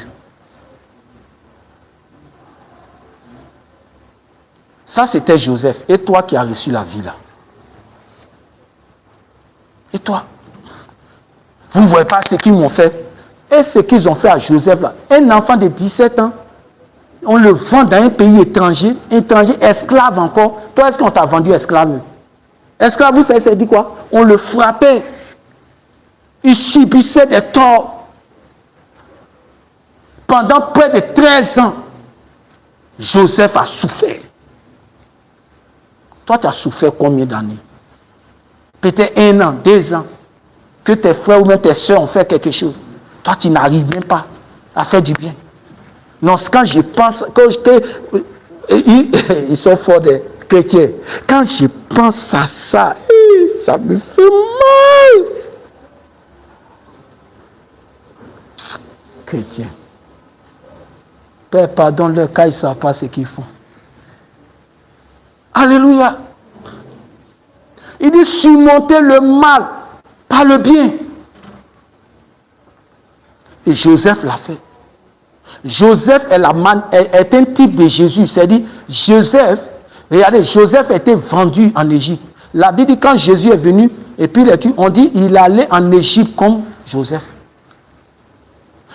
Ça, c'était Joseph. Et toi qui as reçu la vie là? Et toi? Vous ne voyez pas ce qu'ils m'ont fait? Et ce qu'ils ont fait à Joseph là? Un enfant de 17 ans, on le vend dans un pays étranger, esclave encore. Toi, est-ce qu'on t'a vendu esclave? Esclave, vous savez, ça dit quoi? On le frappait. Il subissait des torts. Pendant près de 13 ans, Joseph a souffert. Toi, tu as souffert combien d'années? Peut-être 1 an, 2 ans. Que tes frères ou même tes soeurs ont fait quelque chose. Toi, tu n'arrives même pas à faire du bien. Non, quand je pense ils sont forts des chrétiens. Quand je pense à ça, ça me fait mal. Chrétiens. Père, pardonne-leur car ils ne savent pas ce qu'ils font. Alléluia. Il dit surmonter le mal par le bien. Et Joseph l'a fait. Joseph est un type de Jésus. C'est-à-dire, Joseph, regardez, Joseph a été vendu en Égypte. La Bible dit quand Jésus est venu, et puis on dit il allait en Égypte comme Joseph.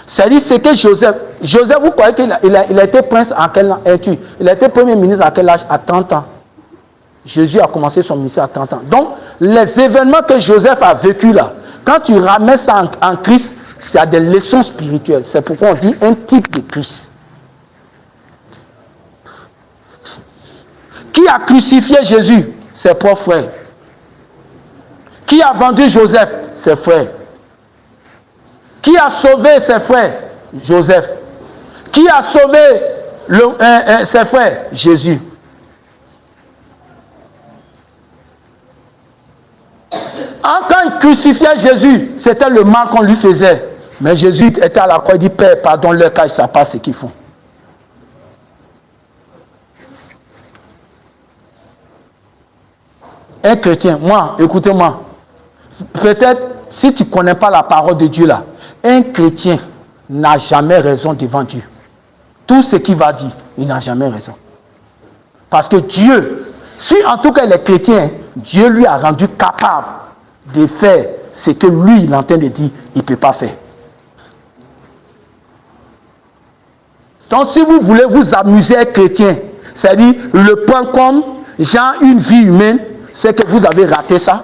C'est-à-dire, c'est que Joseph, vous croyez qu'il a été prince à quel âge? Il a été premier ministre à quel âge? À 30 ans. Jésus a commencé son ministère à 30 ans. Donc, les événements que Joseph a vécu là, quand tu ramènes ça en Christ, c'est des leçons spirituelles. C'est pourquoi on dit un type de Christ. Qui a crucifié Jésus? Ses propres frères. Qui a vendu Joseph? Ses frères. Qui a sauvé ses frères? Joseph. Qui a sauvé ses frères? Jésus. Quand il crucifiait Jésus, c'était le mal qu'on lui faisait. Mais Jésus était à la croix, il dit, Père, pardonne-leur car ils ne savent pas ce qu'ils font. Un chrétien, moi, écoutez-moi, peut-être si tu ne connais pas la parole de Dieu là, un chrétien n'a jamais raison devant Dieu. Tout ce qu'il va dire, il n'a jamais raison. Parce que Dieu, si en tout cas les chrétiens, Dieu lui a rendu capable de faire ce que lui, il est en train de dire, il ne peut pas faire. Donc, si vous voulez vous amuser à être chrétien, c'est-à-dire le point comme genre une vie humaine, c'est que vous avez raté ça.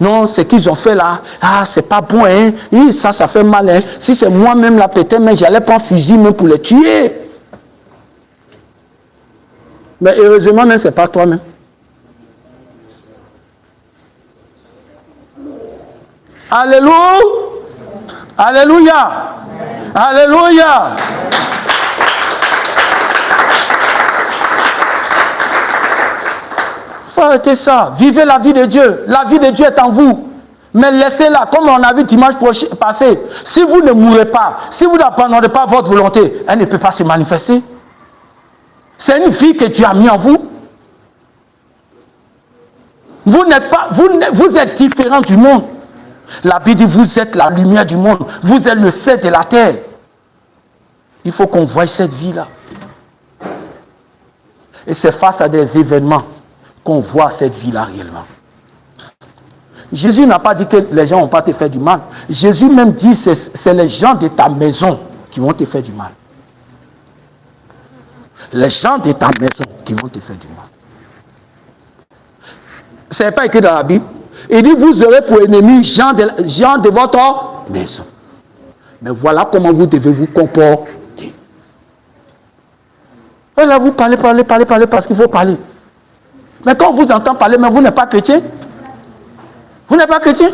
Non, ce qu'ils ont fait là, c'est pas bon, hein. Et ça fait mal, hein. Si c'est moi-même là, peut-être, mais j'allais prendre un fusil même pour les tuer. Mais heureusement, même, c'est pas toi-même. Alléluia. Alléluia. Alléluia. Il faut arrêter ça. Vivez la vie de Dieu. La vie de Dieu est en vous. Mais laissez-la, comme on a vu dimanche passé. Si vous ne mourrez pas, si vous n'abandonnez pas votre volonté, elle ne peut pas se manifester. C'est une vie que Dieu a mis en vous. Vous n'êtes pas, vous êtes différent du monde. La Bible dit, vous êtes la lumière du monde. Vous êtes le sel de la terre. Il faut qu'on voie cette vie-là. Et c'est face à des événements qu'on voit cette vie-là réellement. Jésus n'a pas dit que les gens ne vont pas te faire du mal. Jésus même dit que c'est les gens de ta maison qui vont te faire du mal. Les gens de ta maison qui vont te faire du mal. Ce n'est pas écrit dans la Bible. Il dit, vous aurez pour ennemis gens de votre maison. Mais voilà comment vous devez vous comporter. Et là, vous parlez parce qu'il faut parler. Mais quand on vous entend parler, mais vous n'êtes pas chrétien. Vous n'êtes pas chrétien.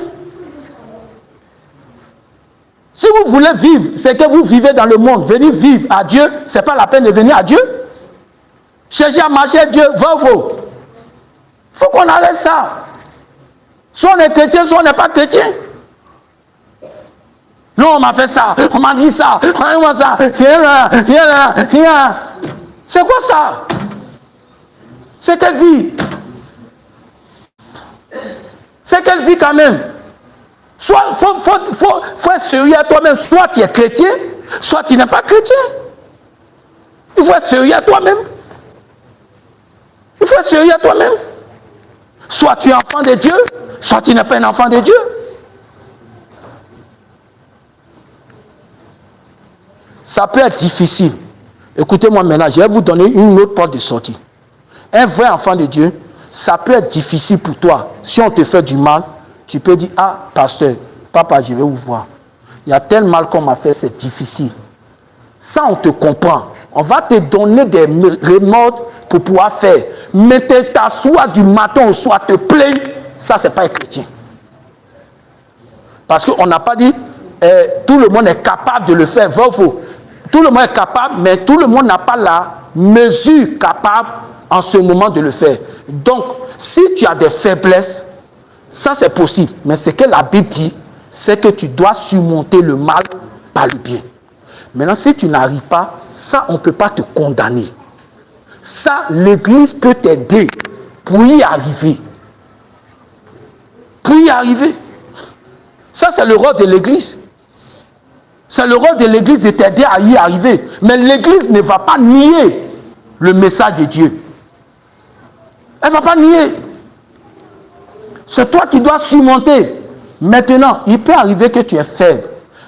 Si vous voulez vivre, c'est que vous vivez dans le monde. Venir vivre à Dieu, ce n'est pas la peine de venir à Dieu. Chercher à marcher à Dieu, va ou faux. Il faut qu'on arrête ça. Soit on est chrétien, soit on n'est pas chrétien. Non, on m'a fait ça, on m'a dit ça, on m'a dit ça. C'est quoi ça? C'est quelle vie? C'est quelle vie quand même? Soit, faut être sérieux à toi-même. Soit tu es chrétien, soit tu n'es pas chrétien. Il faut être sérieux à toi-même. Il faut être sérieux à toi-même. Soit tu es enfant de Dieu, soit tu n'es pas un enfant de Dieu. Ça peut être difficile. Écoutez-moi maintenant, je vais vous donner une autre porte de sortie. Un vrai enfant de Dieu, ça peut être difficile pour toi. Si on te fait du mal, tu peux dire, ah, pasteur, papa, je vais vous voir. Il y a tel mal qu'on m'a fait, c'est difficile. Ça, on te comprend. On va te donner des remords pour pouvoir faire. Mais t'assois du matin au soir, te plaindre, ça, c'est pas un chrétien. Parce qu'on n'a pas dit, tout le monde est capable de le faire. Tout le monde est capable, mais tout le monde n'a pas la mesure capable en ce moment de le faire. Donc, si tu as des faiblesses, ça c'est possible. Mais ce que la Bible dit, c'est que tu dois surmonter le mal par le bien. Maintenant, si tu n'arrives pas, ça, on ne peut pas te condamner. Ça, l'Église peut t'aider pour y arriver. Pour y arriver. Ça, c'est le rôle de l'Église. C'est le rôle de l'Église de t'aider à y arriver. Mais l'Église ne va pas nier le message de Dieu. Elle ne va pas nier. C'est toi qui dois surmonter. Maintenant, il peut arriver que tu es faible.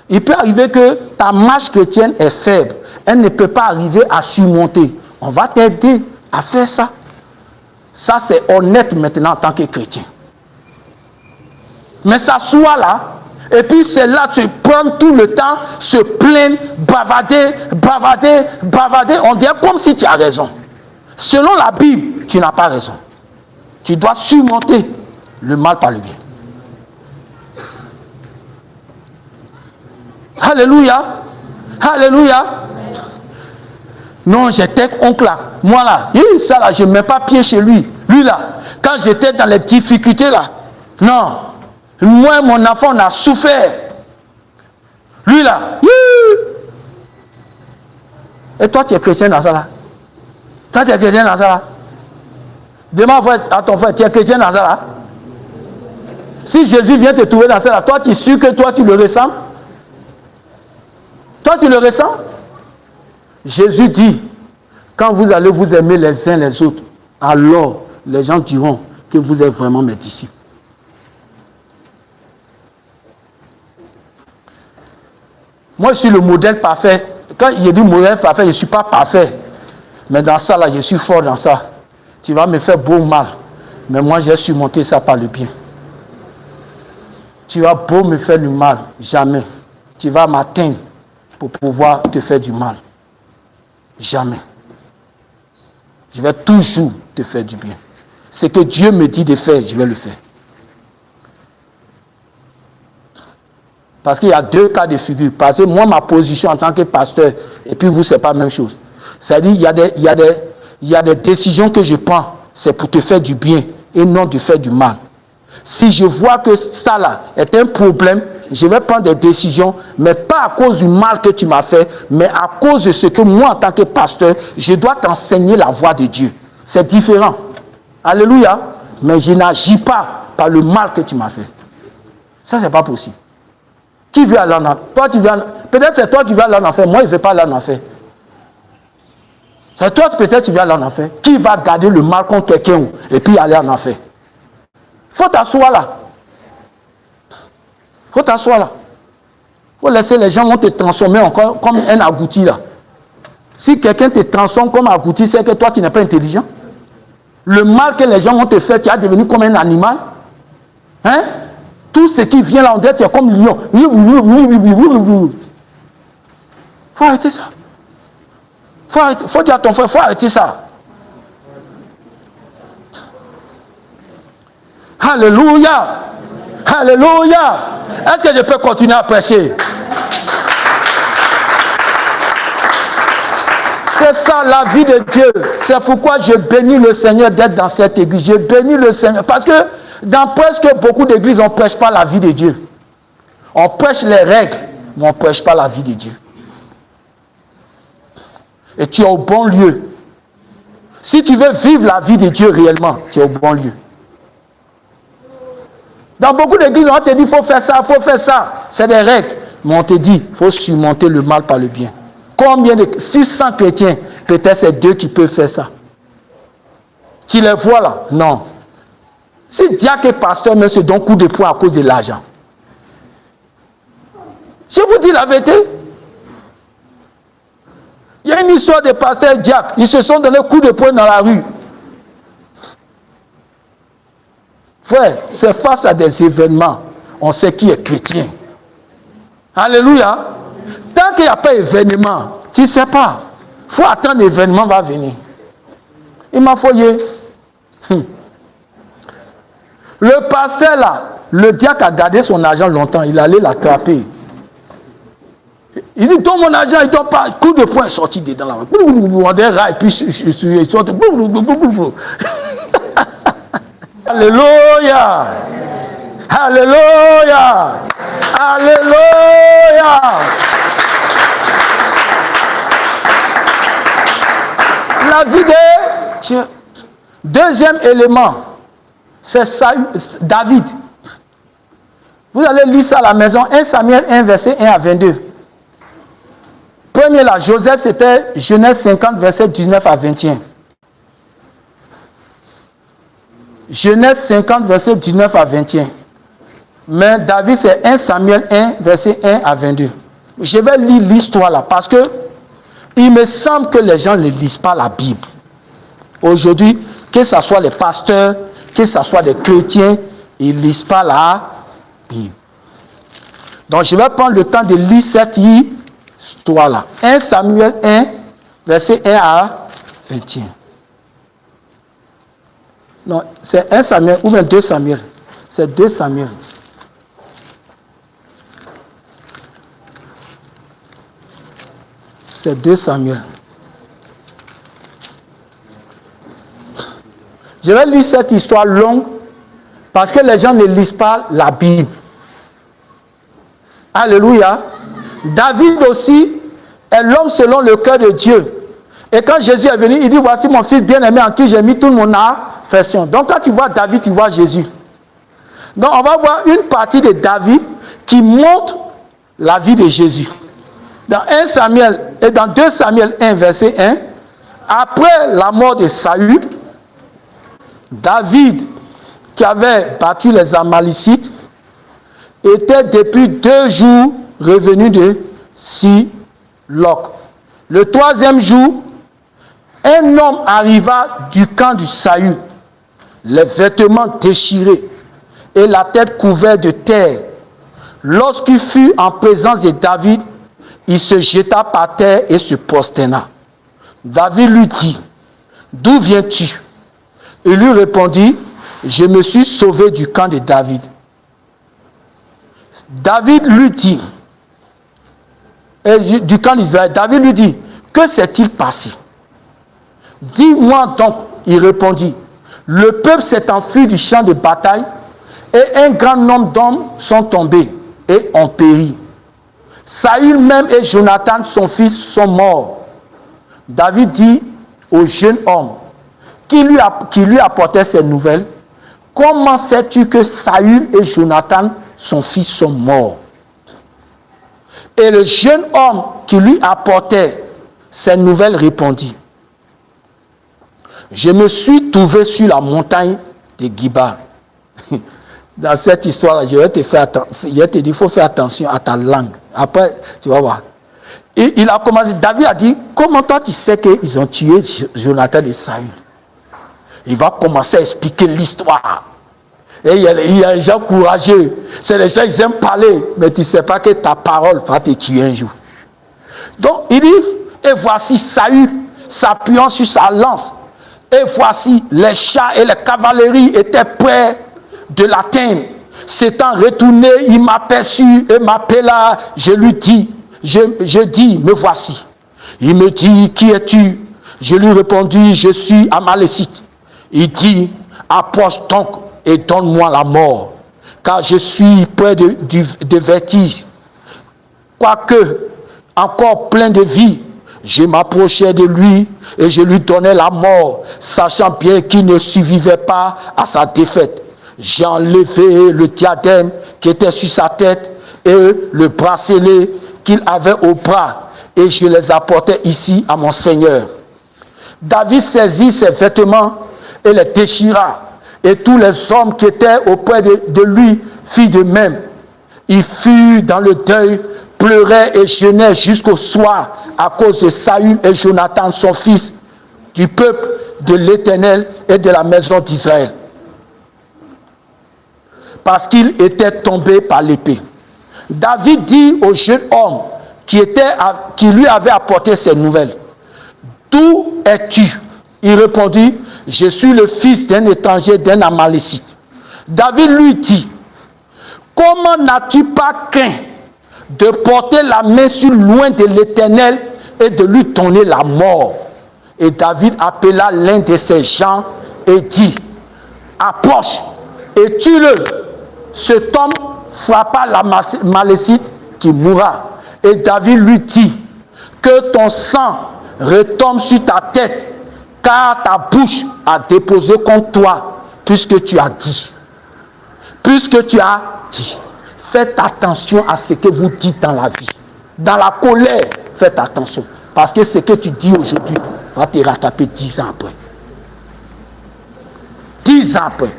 Il peut arriver que ta marche chrétienne est faible. Elle ne peut pas arriver à surmonter. On va t'aider à faire ça. Ça, c'est honnête maintenant en tant que chrétien. Mais s'asseoir là, et puis c'est là tu prends tout le temps, se plaindre, bavader. On dirait comme si tu as raison. Selon la Bible, tu n'as pas raison. Tu dois surmonter le mal par le bien. Alléluia. Alléluia. Non, j'étais oncle là. Moi là, ça là, je ne mets pas pied chez lui. Lui là, quand j'étais dans les difficultés là, non. Moi, mon enfant, on a souffert. Lui là, et toi, tu es chrétien dans ça là? Toi, tu es chrétien dans ça là? Demande à ton frère, tu es chrétien dans ça là? Si Jésus vient te trouver dans ça là, toi, tu es sûr que toi, tu le ressens? Toi, tu le ressens? Jésus dit, quand vous allez vous aimer les uns les autres, alors les gens diront que vous êtes vraiment mes disciples. Moi, je suis le modèle parfait. Quand il dit modèle parfait, je ne suis pas parfait. Mais dans ça, là, je suis fort dans ça. Tu vas me faire beau mal. Mais moi, j'ai surmonté ça par le bien. Tu vas beau me faire du mal, jamais. Tu vas m'atteindre pour pouvoir te faire du mal. Jamais. Je vais toujours te faire du bien. Ce que Dieu me dit de faire, je vais le faire. Parce qu'il y a deux cas de figure. Parce que moi, ma position en tant que pasteur, et puis vous, ce n'est pas la même chose. C'est-à-dire, il y a des décisions que je prends, c'est pour te faire du bien et non de faire du mal. Si je vois que ça là est un problème, je vais prendre des décisions, mais pas à cause du mal que tu m'as fait, mais à cause de ce que moi, en tant que pasteur, je dois t'enseigner la voie de Dieu. C'est différent. Alléluia. Mais je n'agis pas par le mal que tu m'as fait. Ça, ce n'est pas possible. Qui veut aller en enfer? Peut-être c'est toi qui veux aller en enfer. Moi, je ne vais pas aller en enfer. C'est toi peut-être qui veux aller en enfer. Qui va garder le mal contre quelqu'un et puis aller en enfer? Il faut t'asseoir là. Il faut t'asseoir là. Il faut laisser les gens vont te transformer encore comme un agouti là. Si quelqu'un te transforme comme un agouti, c'est que toi tu n'es pas intelligent. Le mal que les gens vont te faire, tu vas devenir comme un animal. Hein? Tout ce qui vient là, on dit tu es comme lion. Il faut arrêter ça. Il faut dire à ton frère, il faut arrêter ça. Alléluia. Alléluia. Est-ce que je peux continuer à prêcher? C'est ça la vie de Dieu. C'est pourquoi je bénis le Seigneur d'être dans cette église. Je bénis le Seigneur. Parce que dans presque beaucoup d'églises, on ne prêche pas la vie de Dieu. On prêche les règles, mais on ne prêche pas la vie de Dieu. Et tu es au bon lieu. Si tu veux vivre la vie de Dieu réellement, tu es au bon lieu. Dans beaucoup d'églises, on te dit, il faut faire ça, il faut faire ça. C'est des règles. Mais on te dit, il faut surmonter le mal par le bien. Combien de 600 chrétiens, peut-être c'est 2 qui peuvent faire ça. Tu les vois là? Non. Si diacre et pasteur me se donnent coup de poing à cause de l'argent. Je vous dis la vérité. Il y a une histoire de pasteur et diacre. Ils se sont donné coup de poing dans la rue. Frère, c'est face à des événements, on sait qui est chrétien. Alléluia. Tant qu'il n'y a pas d'événement, tu ne sais pas. Il faut attendre l'événement va venir. Il m'a foyé. Le pasteur là, le diacre a gardé son argent longtemps, il allait l'attraper. Il dit, donne mon argent, il ne donne pas. Coup de poing est sorti dedans là. On déraille, puis il sort. Alléluia. Alléluia. Alléluia. La vie de Dieu. Deuxième élément, c'est David. Vous allez lire ça à la maison, 1 Samuel 1, verset 1 à 22. Premier là, Joseph, c'était Genèse 50, verset 19 à 21. Genèse 50, verset 19 à 21. Mais David, c'est 1 Samuel 1, verset 1 à 22. Je vais lire l'histoire là, parce que il me semble que les gens ne lisent pas la Bible. Aujourd'hui, que ce soit les pasteurs, que ce soit des chrétiens, ils ne lisent pas la Bible. Donc, je vais prendre le temps de lire cette histoire-là. 1 Samuel 1, verset 1 à 21. Non, c'est 1 Samuel ou même 2 Samuel. C'est 2 Samuel. C'est 2 Samuel. Je vais lire cette histoire longue parce que les gens ne lisent pas la Bible. Alléluia. David aussi est l'homme selon le cœur de Dieu. Et quand Jésus est venu, il dit, voici mon fils bien-aimé en qui j'ai mis toute mon affection. Donc quand tu vois David, tu vois Jésus. Donc on va voir une partie de David qui montre la vie de Jésus. Dans 1 Samuel et dans 2 Samuel 1, verset 1, après la mort de Saül, David, qui avait battu les Amalicites, était depuis 2 jours revenu de Siloc. Le troisième jour, un homme arriva du camp du Saül, les vêtements déchirés et la tête couverte de terre. Lorsqu'il fut en présence de David, il se jeta par terre et se prosterna. David lui dit, « D'où viens-tu » Il lui répondit, « Je me suis sauvé du camp de David. » David lui dit, du camp d'Israël, David lui dit, « Que s'est-il passé » Dis-moi donc, il répondit, « Le peuple s'est enfui du champ de bataille et un grand nombre d'hommes sont tombés et ont péri. Saül même et Jonathan, son fils, sont morts. » David dit au jeune homme qui lui apportait ces nouvelles, « Comment sais-tu que Saül et Jonathan, son fils, sont morts ?» Et le jeune homme qui lui apportait ces nouvelles répondit, « Je me suis trouvé sur la montagne de Giba. » Dans cette histoire-là, je vais te dire, il faut faire attention à ta langue. Après, tu vas voir. Et il a commencé, David a dit, comment toi tu sais qu'ils ont tué Jonathan et Saül? Il va commencer à expliquer l'histoire. Et il y a des gens courageux. C'est les gens, ils aiment parler, mais tu ne sais pas que ta parole va te tuer un jour. Donc, il dit, et voici Saül s'appuyant sur sa lance. Et voici les chars et les cavaleries étaient prêts de l'atteindre. S'étant retourné, il m'aperçut et m'appela. Je lui dis, je dis, me voici. Il me dit, qui es-tu? Je lui répondis, je suis Amalécite. Il dit, approche donc et donne-moi la mort, car je suis près de vertige. Quoique encore plein de vie, je m'approchais de lui et je lui donnais la mort, sachant bien qu'il ne survivait pas à sa défaite. J'ai enlevé le diadème qui était sur sa tête et le bracelet qu'il avait au bras, et je les apportais ici à mon Seigneur. David saisit ses vêtements et les déchira, et tous les hommes qui étaient auprès de lui firent de même. Il fut dans le deuil, pleurait et jeûnait jusqu'au soir à cause de Saül et Jonathan, son fils, du peuple de l'Éternel et de la maison d'Israël, parce qu'il était tombé par l'épée. David dit au jeune homme qui lui avait apporté ces nouvelles, « D'où es-tu » Il répondit, « Je suis le fils d'un étranger, d'un Amalécite. » David lui dit, « Comment n'as-tu pas craint de porter la main sur loin de l'Éternel et de lui donner la mort ?» Et David appela l'un de ses gens et dit, « Approche et tue-le. » Cet homme frappa l'Amalécite qui mourra. Et David lui dit, « Que ton sang retombe sur ta tête, car ta bouche a déposé contre toi, puisque tu as dit. » Puisque tu as dit. Faites attention à ce que vous dites dans la vie. Dans la colère, faites attention. Parce que ce que tu dis aujourd'hui va te rattraper 10 ans après. 10 ans après.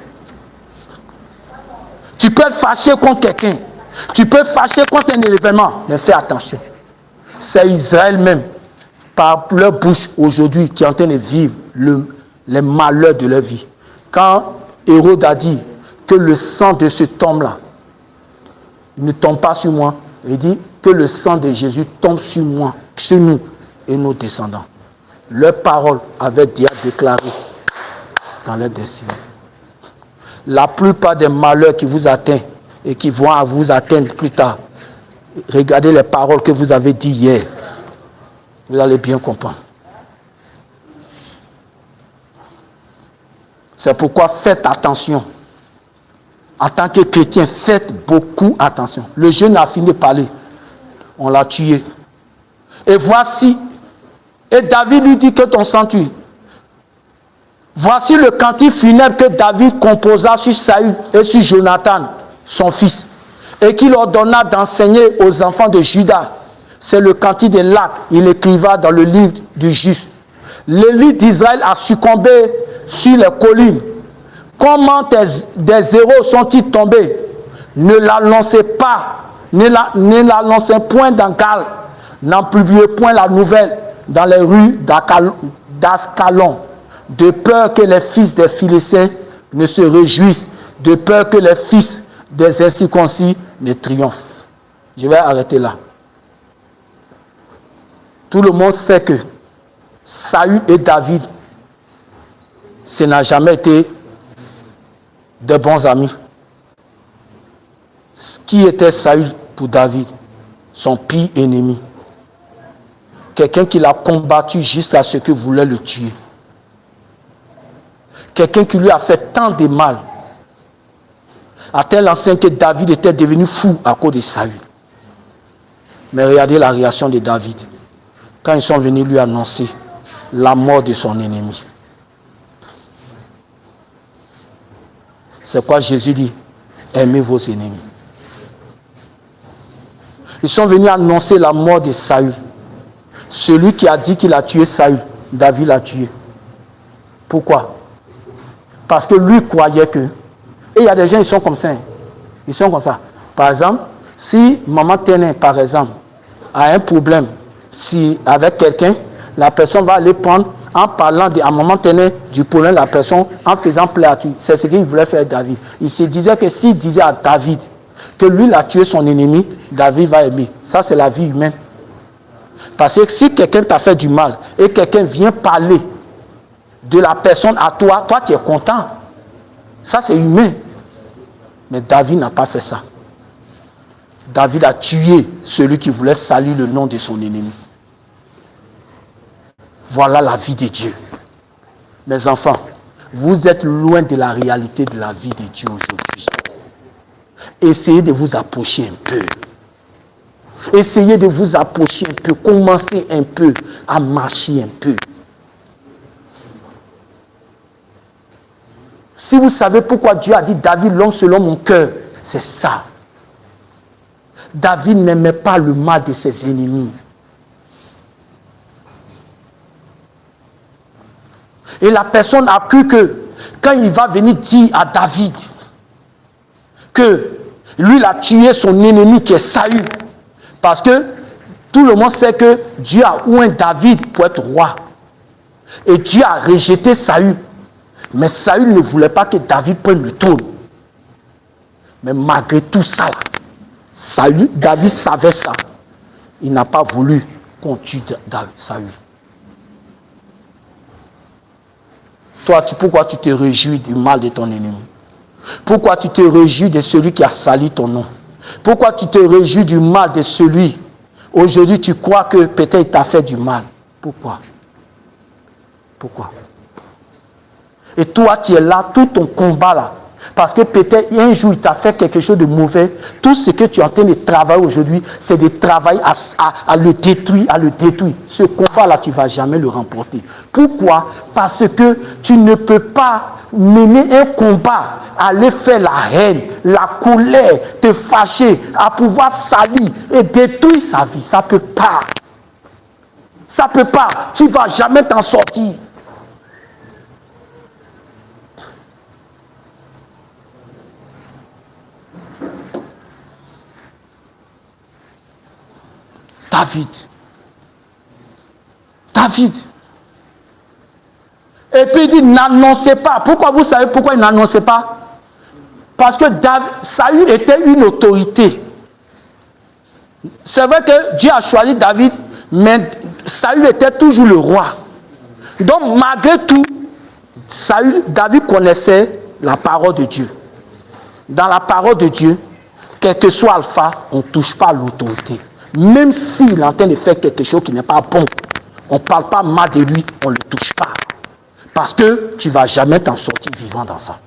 Tu peux être fâché contre quelqu'un. Tu peux être fâché contre un événement. Mais fais attention. C'est Israël même, par leur bouche aujourd'hui, qui est en train de vivre les malheurs de leur vie. Quand Hérode a dit que le sang de cet homme-là ne tombe pas sur moi, il dit que le sang de Jésus tombe sur moi, sur nous et nos descendants. Leur parole avait déjà déclaré dans leur destinée. La plupart des malheurs qui vous atteignent et qui vont vous atteindre plus tard, regardez les paroles que vous avez dites hier. Vous allez bien comprendre. C'est pourquoi faites attention. En tant que chrétien, faites beaucoup attention. Le jeune a fini de parler. On l'a tué. Et voici, et David lui dit que ton sang tue. Voici le cantique funèbre que David composa sur Saül et sur Jonathan, son fils, et qu'il ordonna d'enseigner aux enfants de Juda. C'est le cantique de Lac. Il écriva dans le livre du juste. L'élite d'Israël a succombé sur les collines. Comment des héros sont-ils tombés? Ne la lancez pas, ne la lancez point dans Gal, N'en publiez point la nouvelle dans les rues d'Ascalon, de peur que les fils des Philistins ne se réjouissent, de peur que les fils des incirconcis ne triomphent. Je vais arrêter là. Tout le monde sait que Saül et David, ce n'a jamais été de bons amis. Qui était Saül pour David? Son pire ennemi. Quelqu'un qui l'a combattu jusqu'à ce qu'il voulait le tuer. Quelqu'un qui lui a fait tant de mal. À tel enseigne que David était devenu fou à cause de Saül. Mais regardez la réaction de David. Quand ils sont venus lui annoncer la mort de son ennemi. C'est quoi Jésus dit? Aimez vos ennemis. Ils sont venus annoncer la mort de Saül. Celui qui a dit qu'il a tué Saül, David l'a tué. Pourquoi? Parce que lui croyait que... Et il y a des gens, ils sont comme ça. Ils sont comme ça. Par exemple, si maman Ténin, par exemple, a un problème avec quelqu'un, la personne va aller prendre, en parlant à maman Ténin du problème de la personne, en faisant plaire à tout. C'est ce qu'il voulait faire David. Il se disait que s'il disait à David que lui, il a tué son ennemi, David va aimer. Ça, c'est la vie humaine. Parce que si quelqu'un t'a fait du mal et quelqu'un vient parler de la personne à toi, toi, tu es content. Ça, c'est humain. Mais David n'a pas fait ça. David a tué celui qui voulait salir le nom de son ennemi. Voilà la vie de Dieu. Mes enfants, vous êtes loin de la réalité de la vie de Dieu aujourd'hui. Essayez de vous approcher un peu. Essayez de vous approcher un peu. Commencez un peu à marcher un peu. Si vous savez pourquoi Dieu a dit David, l'homme selon mon cœur, c'est ça. David n'aimait pas le mal de ses ennemis. Et la personne a cru que quand il va venir dire à David que lui, il a tué son ennemi qui est Saül, parce que tout le monde sait que Dieu a oint David pour être roi. Et Dieu a rejeté Saül. Mais Saül ne voulait pas que David prenne le trône. Mais malgré tout ça, David savait ça. Il n'a pas voulu qu'on tue Saül. Toi, pourquoi tu te réjouis du mal de ton ennemi? Pourquoi tu te réjouis de celui qui a sali ton nom? Pourquoi tu te réjouis du mal de celui? Aujourd'hui, tu crois que peut-être il t'a fait du mal. Pourquoi? Pourquoi? Et toi, tu es là, tout ton combat là. Parce que peut-être un jour, il t'a fait quelque chose de mauvais. Tout ce que tu es en train de travailler aujourd'hui, c'est de travailler à le détruire, à le détruire. Ce combat-là, tu ne vas jamais le remporter. Pourquoi? Parce que tu ne peux pas mener un combat, aller faire la haine, la colère, te fâcher, à pouvoir salir et détruire sa vie. Ça ne peut pas. Ça ne peut pas. Tu ne vas jamais t'en sortir. David. Et puis il dit, n'annoncez pas. Pourquoi vous savez pourquoi il n'annonçait pas? Parce que Saül était une autorité. C'est vrai que Dieu a choisi David, mais Saül était toujours le roi. Donc malgré tout, David connaissait la parole de Dieu. Dans la parole de Dieu, quel que soit Alpha, on ne touche pas à l'autorité. Même s'il est en train de faire quelque chose qui n'est pas bon, on ne parle pas mal de lui, on ne le touche pas. Parce que tu ne vas jamais t'en sortir vivant dans ça.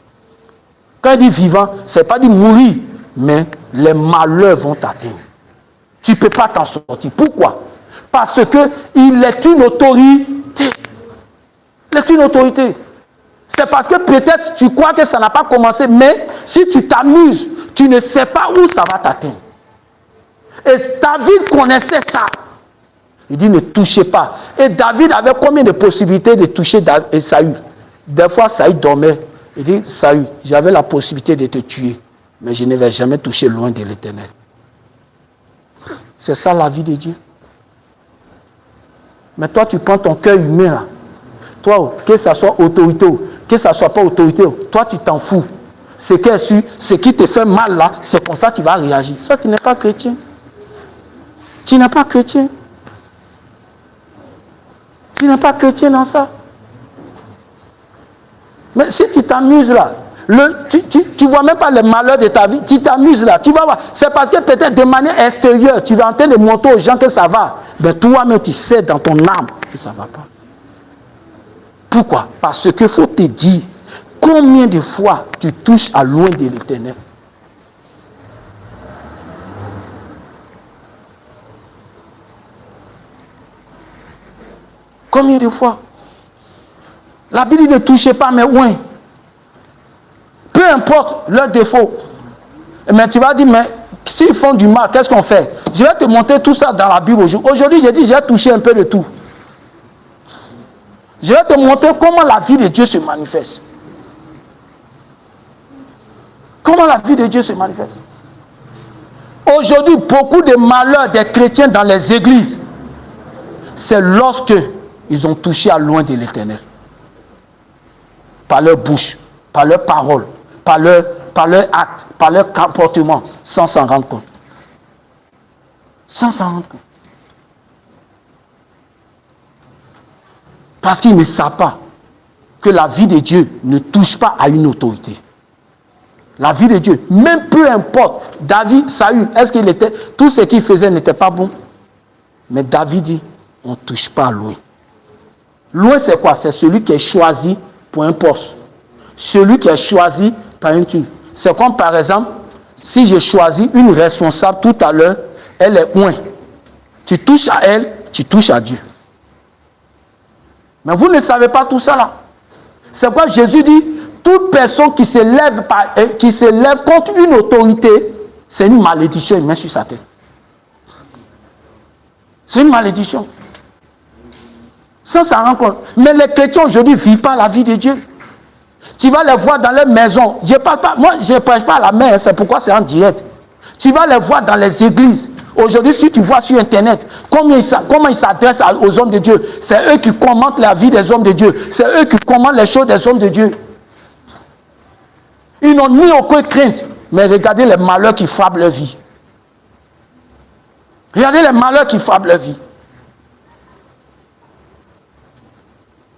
Quand il dit vivant, ce n'est pas dit mourir, mais les malheurs vont t'atteindre. Tu ne peux pas t'en sortir. Pourquoi? Parce qu'il est une autorité. Il est une autorité. C'est parce que peut-être tu crois que ça n'a pas commencé, mais si tu t'amuses, tu ne sais pas où ça va t'atteindre. Et David connaissait ça. Il dit ne touchez pas. Et David avait combien de possibilités de toucher Saül? Des fois, Saül dormait. Il dit, Saül, j'avais la possibilité de te tuer, mais je ne vais jamais toucher loin de l'Éternel. C'est ça la vie de Dieu. Mais toi, tu prends ton cœur humain là. Toi, que ça soit autorité, que ça soit pas autorité, toi, tu t'en fous. Ce qui te fait mal là, c'est comme ça que tu vas réagir. Ça, tu n'es pas chrétien. Tu n'es pas chrétien. Tu n'es pas chrétien dans ça. Mais si tu t'amuses là, tu ne vois même pas les malheurs de ta vie, tu t'amuses là, tu vas voir. C'est parce que peut-être de manière extérieure, tu vas en train de montrer aux gens que ça va. Mais toi-même, tu sais dans ton âme que ça ne va pas. Pourquoi? Parce qu'il faut te dire, combien de fois tu touches à loin de l'Éternel? Combien de fois? La Bible ne touchez pas mes oins. Peu importe leurs défauts. Mais tu vas dire, mais s'ils font du mal, qu'est-ce qu'on fait? Je vais te montrer tout ça dans la Bible aujourd'hui. Aujourd'hui, j'ai dit, j'ai touché un peu de tout. Je vais te montrer comment la vie de Dieu se manifeste. Comment la vie de Dieu se manifeste. Aujourd'hui, beaucoup de malheurs des chrétiens dans les églises, c'est lorsque ils ont touché à loin de l'Éternel. Par leur bouche, par leurs paroles, par leur acte, par leur comportement, sans s'en rendre compte. Sans s'en rendre compte. Parce qu'ils ne savent pas que la vie de Dieu ne touche pas à une autorité. La vie de Dieu, même peu importe, David, Saül, est-ce qu'il était, tout ce qu'il faisait n'était pas bon? Mais David dit, on ne touche pas à loin. Loin, c'est quoi? C'est celui qui est choisi pour un poste. Celui qui est choisi par un truc. C'est comme par exemple, si j'ai choisi une responsable tout à l'heure, elle est loin. Tu touches à elle, tu touches à Dieu. Mais vous ne savez pas tout ça là. C'est quoi Jésus dit? Toute personne qui se lève contre une autorité, c'est une malédiction, il met sur sa tête. C'est une malédiction. Sans s'en rendre compte. Mais les chrétiens aujourd'hui ne vivent pas la vie de Dieu. Tu vas les voir dans les maisons. Je parle pas, moi, je ne prêche pas à la main, c'est pourquoi c'est en direct. Tu vas les voir dans les églises. Aujourd'hui, si tu vois sur Internet comment ils s'adressent aux hommes de Dieu, c'est eux qui commentent la vie des hommes de Dieu. C'est eux qui commentent les choses des hommes de Dieu. Ils n'ont ni aucune crainte, mais regardez les malheurs qui frappent leur vie. Regardez les malheurs qui frappent leur vie.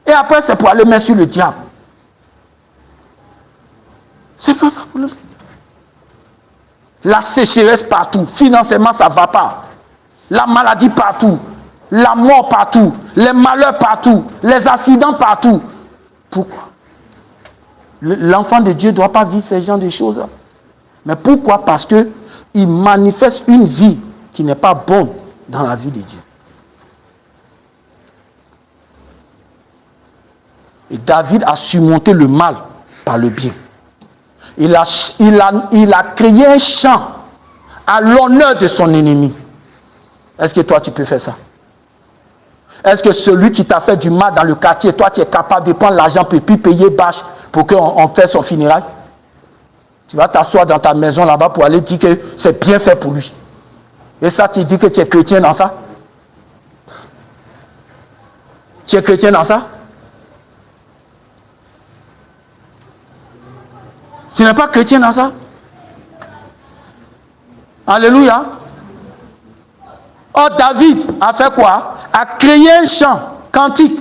Et après, c'est pour aller mettre sur le diable. C'est pas pour le... La sécheresse partout, financièrement ça ne va pas. La maladie partout, la mort partout, les malheurs partout, les accidents partout. Pourquoi? L'enfant de Dieu ne doit pas vivre ce genre de choses. Mais pourquoi? Parce qu'il manifeste une vie qui n'est pas bonne dans la vie de Dieu. Et David a surmonté le mal par le bien. Il a créé un champ à l'honneur de son ennemi. Est-ce que toi tu peux faire ça? Est-ce que celui qui t'a fait du mal dans le quartier, toi tu es capable de prendre l'argent pour puis payer bâche pour qu'on fasse son funérail? Tu vas t'asseoir dans ta maison là-bas pour aller dire que c'est bien fait pour lui. Et ça, tu dis que tu es chrétien dans ça? Tu es chrétien dans ça? Tu n'es pas chrétien dans ça? Alléluia. Oh, David a fait quoi? A créé un chant cantique.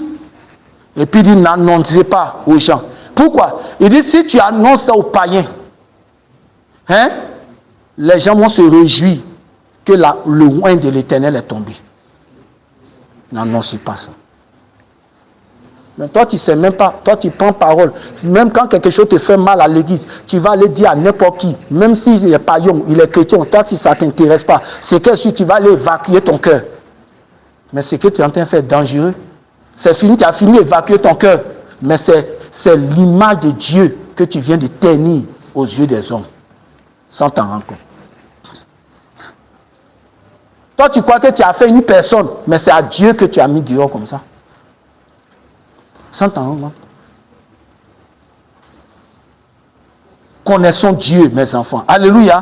Et puis il dit, n'annoncez pas aux gens. Pourquoi? Il dit, si tu annonces ça aux païens, hein, les gens vont se réjouir que le oint de l'Éternel est tombé. N'annoncez pas ça. Mais toi, tu ne sais même pas. Toi, tu prends parole. Même quand quelque chose te fait mal à l'église, tu vas aller dire à n'importe qui, même s'il est païen, il est chrétien, toi, si ça ne t'intéresse pas, c'est que si tu vas aller évacuer ton cœur. Mais ce que tu es en train de faire est dangereux. C'est fini, tu as fini d'évacuer ton cœur. Mais c'est l'image de Dieu que tu viens de ternir aux yeux des hommes, sans t'en rendre compte. Toi, tu crois que tu as fait une personne, mais c'est à Dieu que tu as mis dehors comme ça. Sans t'en rendre compte. Connaissons Dieu, mes enfants. Alléluia.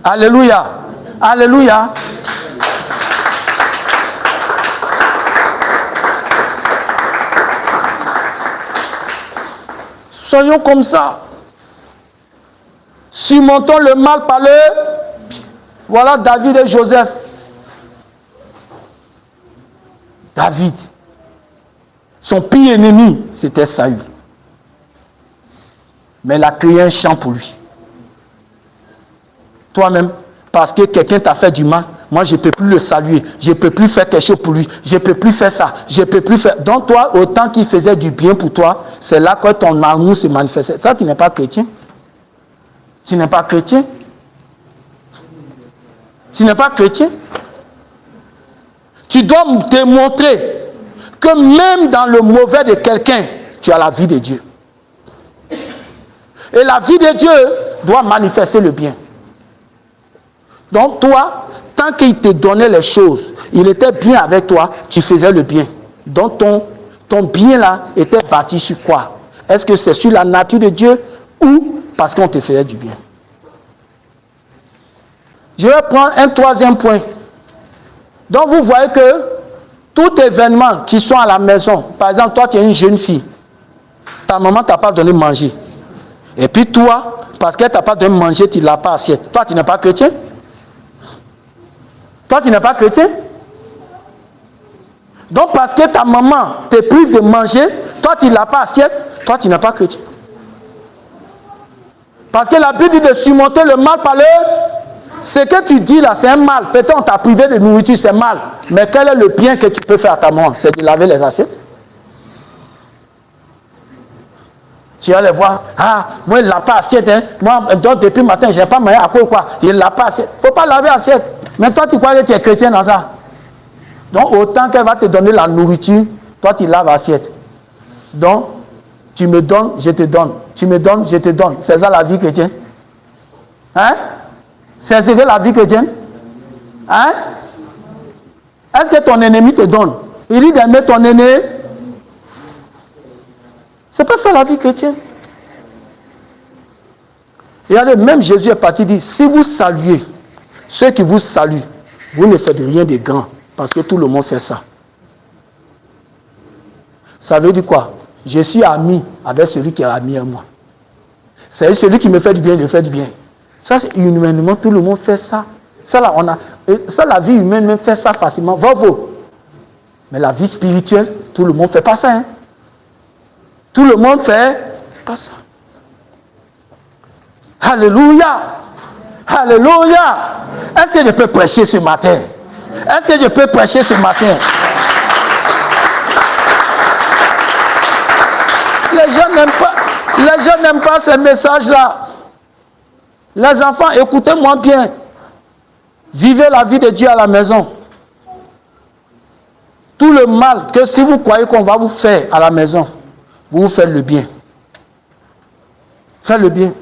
Alléluia. Alléluia. Soyons comme ça. Surmontons le mal par le... Voilà David et Joseph. David, son pire ennemi, c'était Saül. Mais il a créé un chant pour lui. Toi-même, parce que quelqu'un t'a fait du mal, moi je ne peux plus le saluer, je ne peux plus faire quelque chose pour lui, je ne peux plus faire ça, je ne peux plus faire... Donc toi, autant qu'il faisait du bien pour toi, c'est là que ton amour se manifestait. Toi, tu n'es pas chrétien. Tu n'es pas chrétien. Tu n'es pas chrétien. Tu dois démontrer que même dans le mauvais de quelqu'un, tu as la vie de Dieu. Et la vie de Dieu doit manifester le bien. Donc toi, tant qu'il te donnait les choses, il était bien avec toi, tu faisais le bien. Donc ton bien là était bâti sur quoi? Est-ce que c'est sur la nature de Dieu ou parce qu'on te faisait du bien? Je vais prendre un troisième point. Donc vous voyez que tout événement qui sont à la maison, par exemple, toi tu es une jeune fille, ta maman ne t'a pas donné manger. Et puis toi, parce qu'elle ne t'a pas donné manger, tu ne l'as pas assiette. Toi tu n'es pas chrétien? Toi tu n'es pas chrétien? Donc parce que ta maman te prive de manger, toi tu ne l'as pas assiette, toi tu n'es pas chrétien. Parce que la Bible dit de surmonter le mal par le... Ce que tu dis là, c'est un mal. Peut-être on t'a privé de nourriture, c'est mal. Mais quel est le bien que tu peux faire à ta maman? C'est de laver les assiettes. Tu vas les voir. Ah, moi, il ne l'a pas assiette. Hein. Moi, donc, depuis le matin, je n'ai pas mangé à quoi ou quoi. Il ne l'a pas assiette. Il ne faut pas laver assiette. Mais toi, tu crois que tu es chrétien dans ça. Donc, autant qu'elle va te donner la nourriture, toi, tu laves assiette. Donc, tu me donnes, je te donne. Tu me donnes, je te donne. C'est ça la vie chrétienne. Hein? C'est ce que la vie chrétienne. Hein? Est-ce que ton ennemi te donne? Il dit d'aimer ton ennemi. C'est pas ça la vie chrétienne. Regardez, même Jésus est parti dire, si vous saluez ceux qui vous saluent, vous ne faites rien de grand, parce que tout le monde fait ça. Ça veut dire quoi? Je suis ami avec celui qui est ami à moi. C'est celui qui me fait du bien, je fais du bien. Ça, c'est humainement, tout le monde fait ça. Ça, là, la vie humaine même fait ça facilement. Bravo. Mais la vie spirituelle, tout le monde ne fait pas ça. Hein? Tout le monde fait pas ça. Alléluia. Alléluia. Est-ce que je peux prêcher ce matin? Est-ce que je peux prêcher ce matin? Les gens n'aiment pas ces messages-là. Les enfants, écoutez-moi bien. Vivez la vie de Dieu à la maison. Tout le mal que si vous croyez qu'on va vous faire à la maison, vous vous faites le bien. Faites le bien.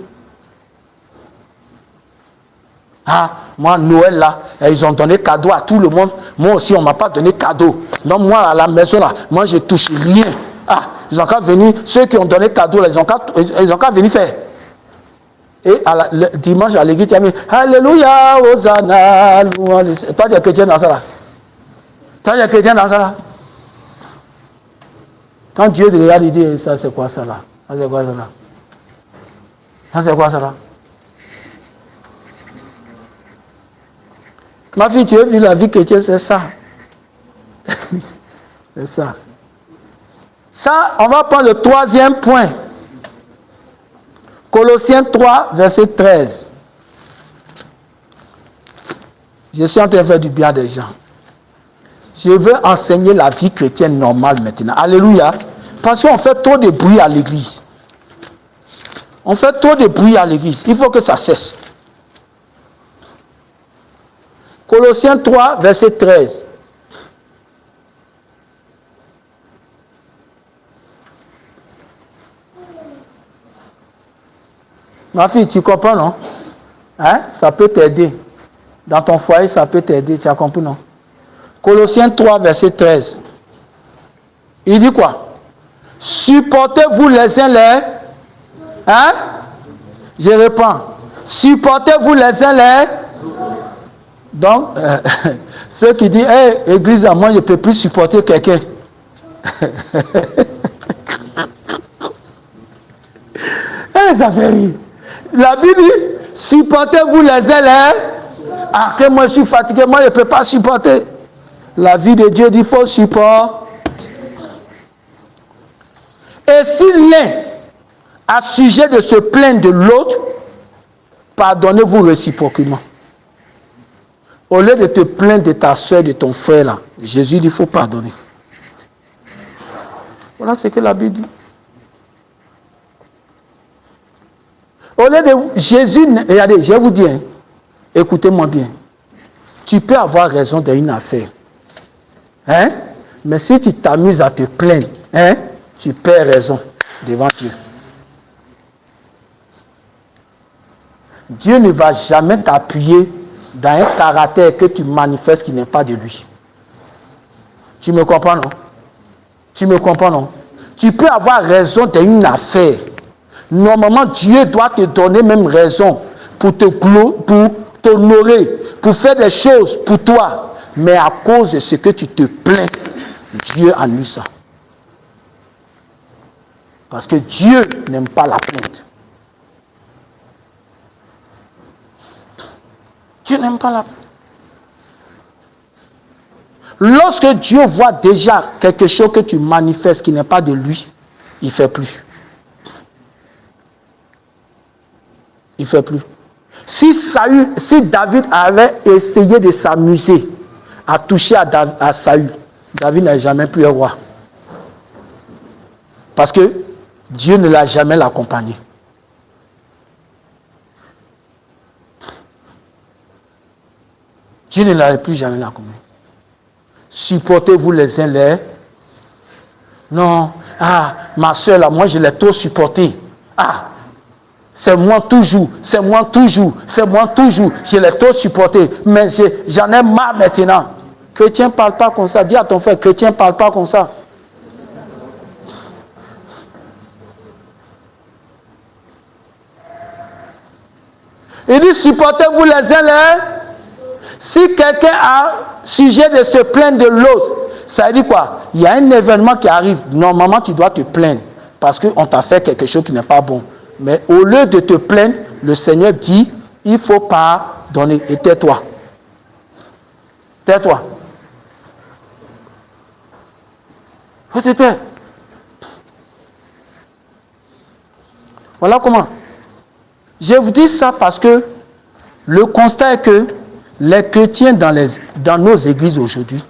Ah, moi, Noël là, ils ont donné cadeau à tout le monde. Moi aussi, on ne m'a pas donné cadeau. Donc moi, à la maison là, moi, je ne touche rien. Ah, ils ont qu'à venir, ceux qui ont donné cadeau là, ils ont qu'à venir faire. Et le dimanche à l'église, tu as mis Alléluia, Hosanna, louange. Toi, tu es chrétien dans ça là. Toi, tu es chrétien dans ça là. Quand Dieu te regarde, il dit ça, c'est quoi ça là? Ça, c'est quoi ça là? Ça, c'est quoi ça là? Ma fille, tu veux vivre la vie chrétienne, c'est ça. C'est ça. Ça, on va prendre le troisième point. Colossiens 3, verset 13. Je suis en train de faire du bien à des gens. Je veux enseigner la vie chrétienne normale maintenant. Alléluia. Parce qu'on fait trop de bruit à l'église. On fait trop de bruit à l'église. Il faut que ça cesse. Colossiens 3, verset 13. Ma fille, tu comprends, non? Hein? Ça peut t'aider. Dans ton foyer, ça peut t'aider. Tu as compris, non? Colossiens 3, verset 13. Il dit quoi? Supportez-vous les uns les... Hein? Je réponds. Supportez-vous les uns les... Donc, ceux qui disent, hey, église, moi, je ne peux plus supporter quelqu'un. ça fait rire. La Bible dit, supportez-vous les uns les. Ah, que moi je suis fatigué, moi je ne peux pas supporter. La vie de Dieu dit, il faut supporter. Et si l'un a sujet de se plaindre de l'autre, pardonnez-vous réciproquement. Au lieu de te plaindre de ta soeur, de ton frère, là, Jésus dit, il faut pardonner. Voilà ce que la Bible dit. Au lieu de Jésus, regardez, je vais vous dire, écoutez-moi bien. Tu peux avoir raison d'une affaire. Hein? Mais si tu t'amuses à te plaindre, hein, tu perds raison devant Dieu. Dieu ne va jamais t'appuyer dans un caractère que tu manifestes qui n'est pas de lui. Tu me comprends, non? Tu me comprends, non? Tu peux avoir raison d'une affaire. Normalement, Dieu doit te donner même raison pour t'honorer, pour faire des choses pour toi. Mais à cause de ce que tu te plains, Dieu annule ça. Parce que Dieu n'aime pas la plainte. Dieu n'aime pas la plainte. Lorsque Dieu voit déjà quelque chose que tu manifestes qui n'est pas de lui, il ne fait plus. Il ne fait plus. Si David avait essayé de s'amuser à toucher à Saül, David n'a jamais pu être roi. Parce que Dieu ne l'a jamais accompagné. Dieu ne l'a plus jamais accompagné. Supportez-vous les uns les. Non, ma soeur là, moi je l'ai trop supportée. C'est moi toujours, c'est moi toujours, c'est moi toujours. Je l'ai trop supporté, mais j'en ai marre maintenant. Chrétien ne parle pas comme ça. Dis à ton frère, chrétien ne parle pas comme ça. Il dit, supportez-vous les uns les. Si quelqu'un a sujet de se plaindre de l'autre, ça veut dire quoi? Il y a un événement qui arrive. Normalement, tu dois te plaindre parce qu'on t'a fait quelque chose qui n'est pas bon. Mais au lieu de te plaindre, le Seigneur dit, il faut pardonner. Et tais-toi. Tais-toi. Faut te taire. Voilà comment. Je vous dis ça parce que le constat est que les chrétiens dans nos églises aujourd'hui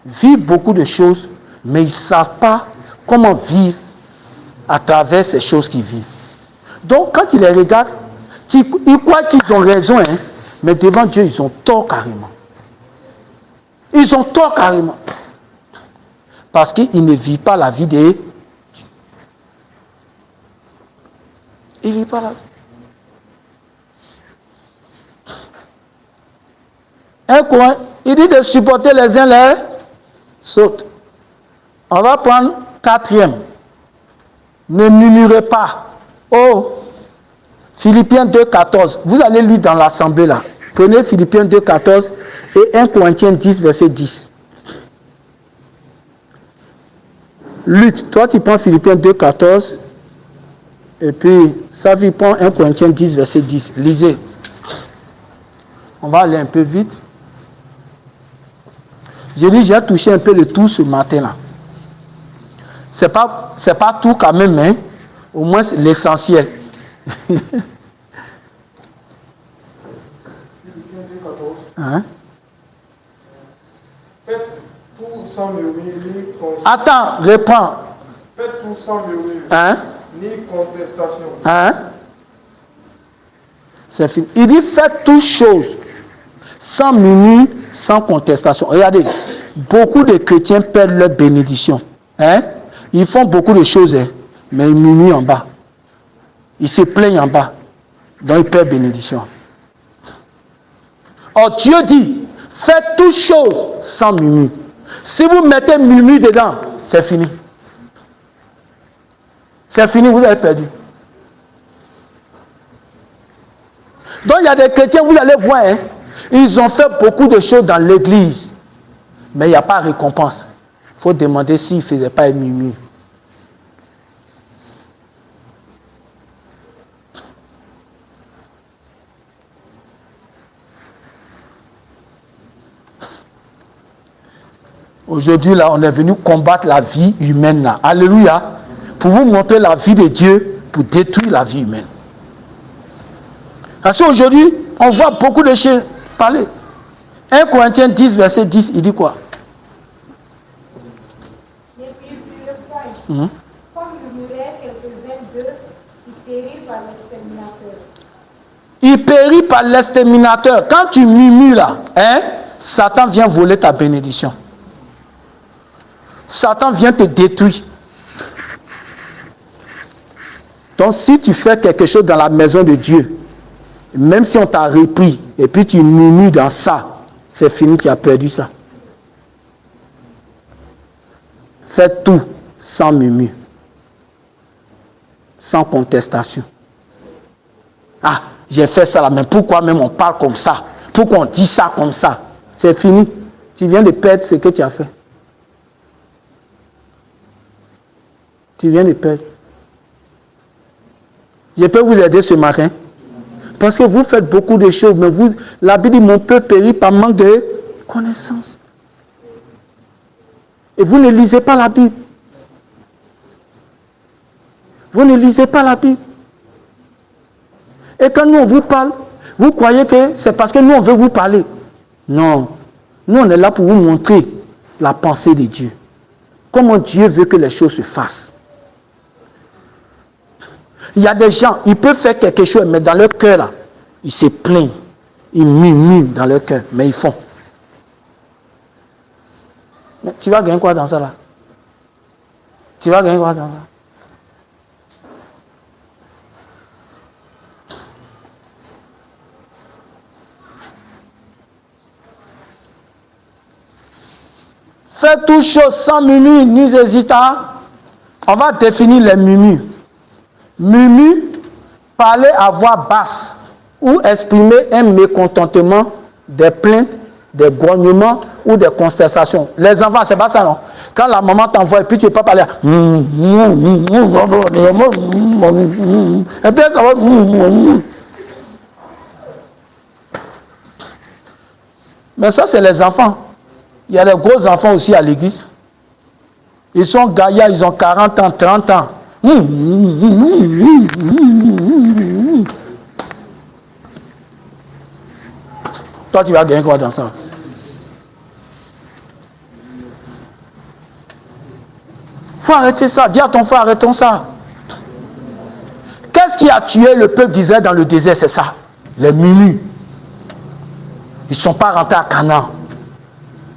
vivent beaucoup de choses, mais ils ne savent pas comment vivre à travers ces choses qu'ils vivent. Donc, quand ils les regardent, ils croient qu'ils ont raison, hein, mais devant Dieu, ils ont tort carrément. Ils ont tort carrément. Parce qu'ils ne vivent pas la vie des... Ils ne vivent pas la vie. Un coin, il dit de supporter les uns les autres. On va prendre 4e. Ne murmurez pas. Oh, Philippiens 2,14. Vous allez lire dans l'assemblée là. Prenez Philippiens 2,14 et 1 Corinthiens 10, verset 10. Luc, toi tu prends Philippiens 2,14 et puis Savi prend 1 Corinthiens 10, verset 10. Lisez. On va aller un peu vite. J'ai dit, j'ai touché un peu le tout ce matin-là. C'est pas tout quand même, hein? Au moins l'essentiel. Hein? Faites tout sans murmure, Attends, reprends. Faites tout sans murmure, Hein? ni contestation. Hein? C'est fini. Il dit, faites toutes choses sans murmure, sans contestation. Regardez, beaucoup de chrétiens perdent leur bénédiction. Hein? Ils font beaucoup de choses, hein, mais ils murmurent en bas. Ils se plaignent en bas. Donc ils perdent bénédiction. Or Dieu dit, faites toutes choses sans murmure. Si vous mettez murmure dedans, c'est fini. C'est fini, vous avez perdu. Donc il y a des chrétiens, vous allez voir, hein, ils ont fait beaucoup de choses dans l'église, mais il n'y a pas de récompense. Il faut demander s'ils ne faisaient pas une murmure. Aujourd'hui, là, on est venu combattre la vie humaine, là. Alléluia. Pour vous montrer la vie de Dieu, pour détruire la vie humaine. Parce qu'aujourd'hui, on voit beaucoup de choses parler. 1 Corinthiens 10, verset 10, il dit quoi? Comme murmuraient quelques-uns d'eux, il périt par l'exterminateur. Il périt par l'exterminateur. Quand tu murmures là, Satan vient voler ta bénédiction. Satan vient te détruire. Donc si tu fais quelque chose dans la maison de Dieu, même si on t'a repris, et puis tu murmures dans ça, c'est fini, tu as perdu ça. Fais tout sans murmure, sans contestation. Ah, j'ai fait ça là, mais pourquoi même on parle comme ça? Pourquoi on dit ça comme ça? C'est fini. Tu viens de perdre ce que tu as fait. Tu viens de perdre. Je peux vous aider ce matin. Parce que vous faites beaucoup de choses, mais vous, la Bible dit, mon peuple périt par manque de connaissance. Et vous ne lisez pas la Bible. Vous ne lisez pas la Bible. Et quand nous on vous parle, vous croyez que c'est parce que nous on veut vous parler. Non. Nous on est là pour vous montrer la pensée de Dieu. Comment Dieu veut que les choses se fassent. Il y a des gens, ils peuvent faire quelque chose, mais dans leur cœur, là, ils se plaignent. Ils murmurent dans leur cœur, mais ils font. Mais tu vas gagner quoi dans ça, là? Tu vas gagner quoi dans ça? Fais toutes choses sans murmure ni hésitant. On va définir les murmures. Murmure, parler à voix basse ou exprimer un mécontentement, des plaintes, des grognements ou des contestations. Les enfants, c'est pas ça, non? Quand la maman t'envoie et puis tu ne peux pas parler. Et puis ça va. Mais ça, c'est les enfants. Il y a des gros enfants aussi à l'église. Ils sont gaillards, ils ont 40 ans, 30 ans. Toi, tu vas gagner quoi dans ça? Il faut arrêter ça. Dis à ton frère, arrêtons ça. Qu'est-ce qui a tué le peuple d'Israël dans le désert? C'est ça. Les murmures. Ils ne sont pas rentrés à Canaan.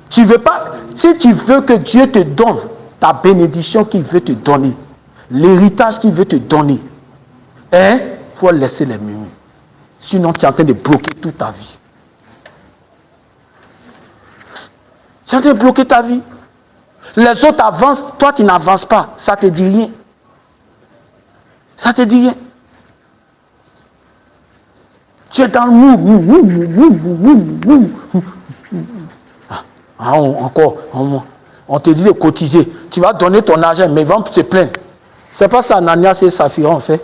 Tu veux pas, si tu veux que Dieu te donne ta bénédiction qu'il veut te donner, l'héritage qu'il veut te donner, il faut laisser les murmures. Sinon, tu es en train de bloquer toute ta vie. Tu es en train de bloquer ta vie. Les autres avancent, toi tu n'avances pas. Ça te dit rien. Ça te dit rien. Tu es dans le mou. Encore, on te dit de cotiser. Tu vas donner ton argent, mais ils vont te plaindre. C'est pas ça, Ananias et Saphira ont fait.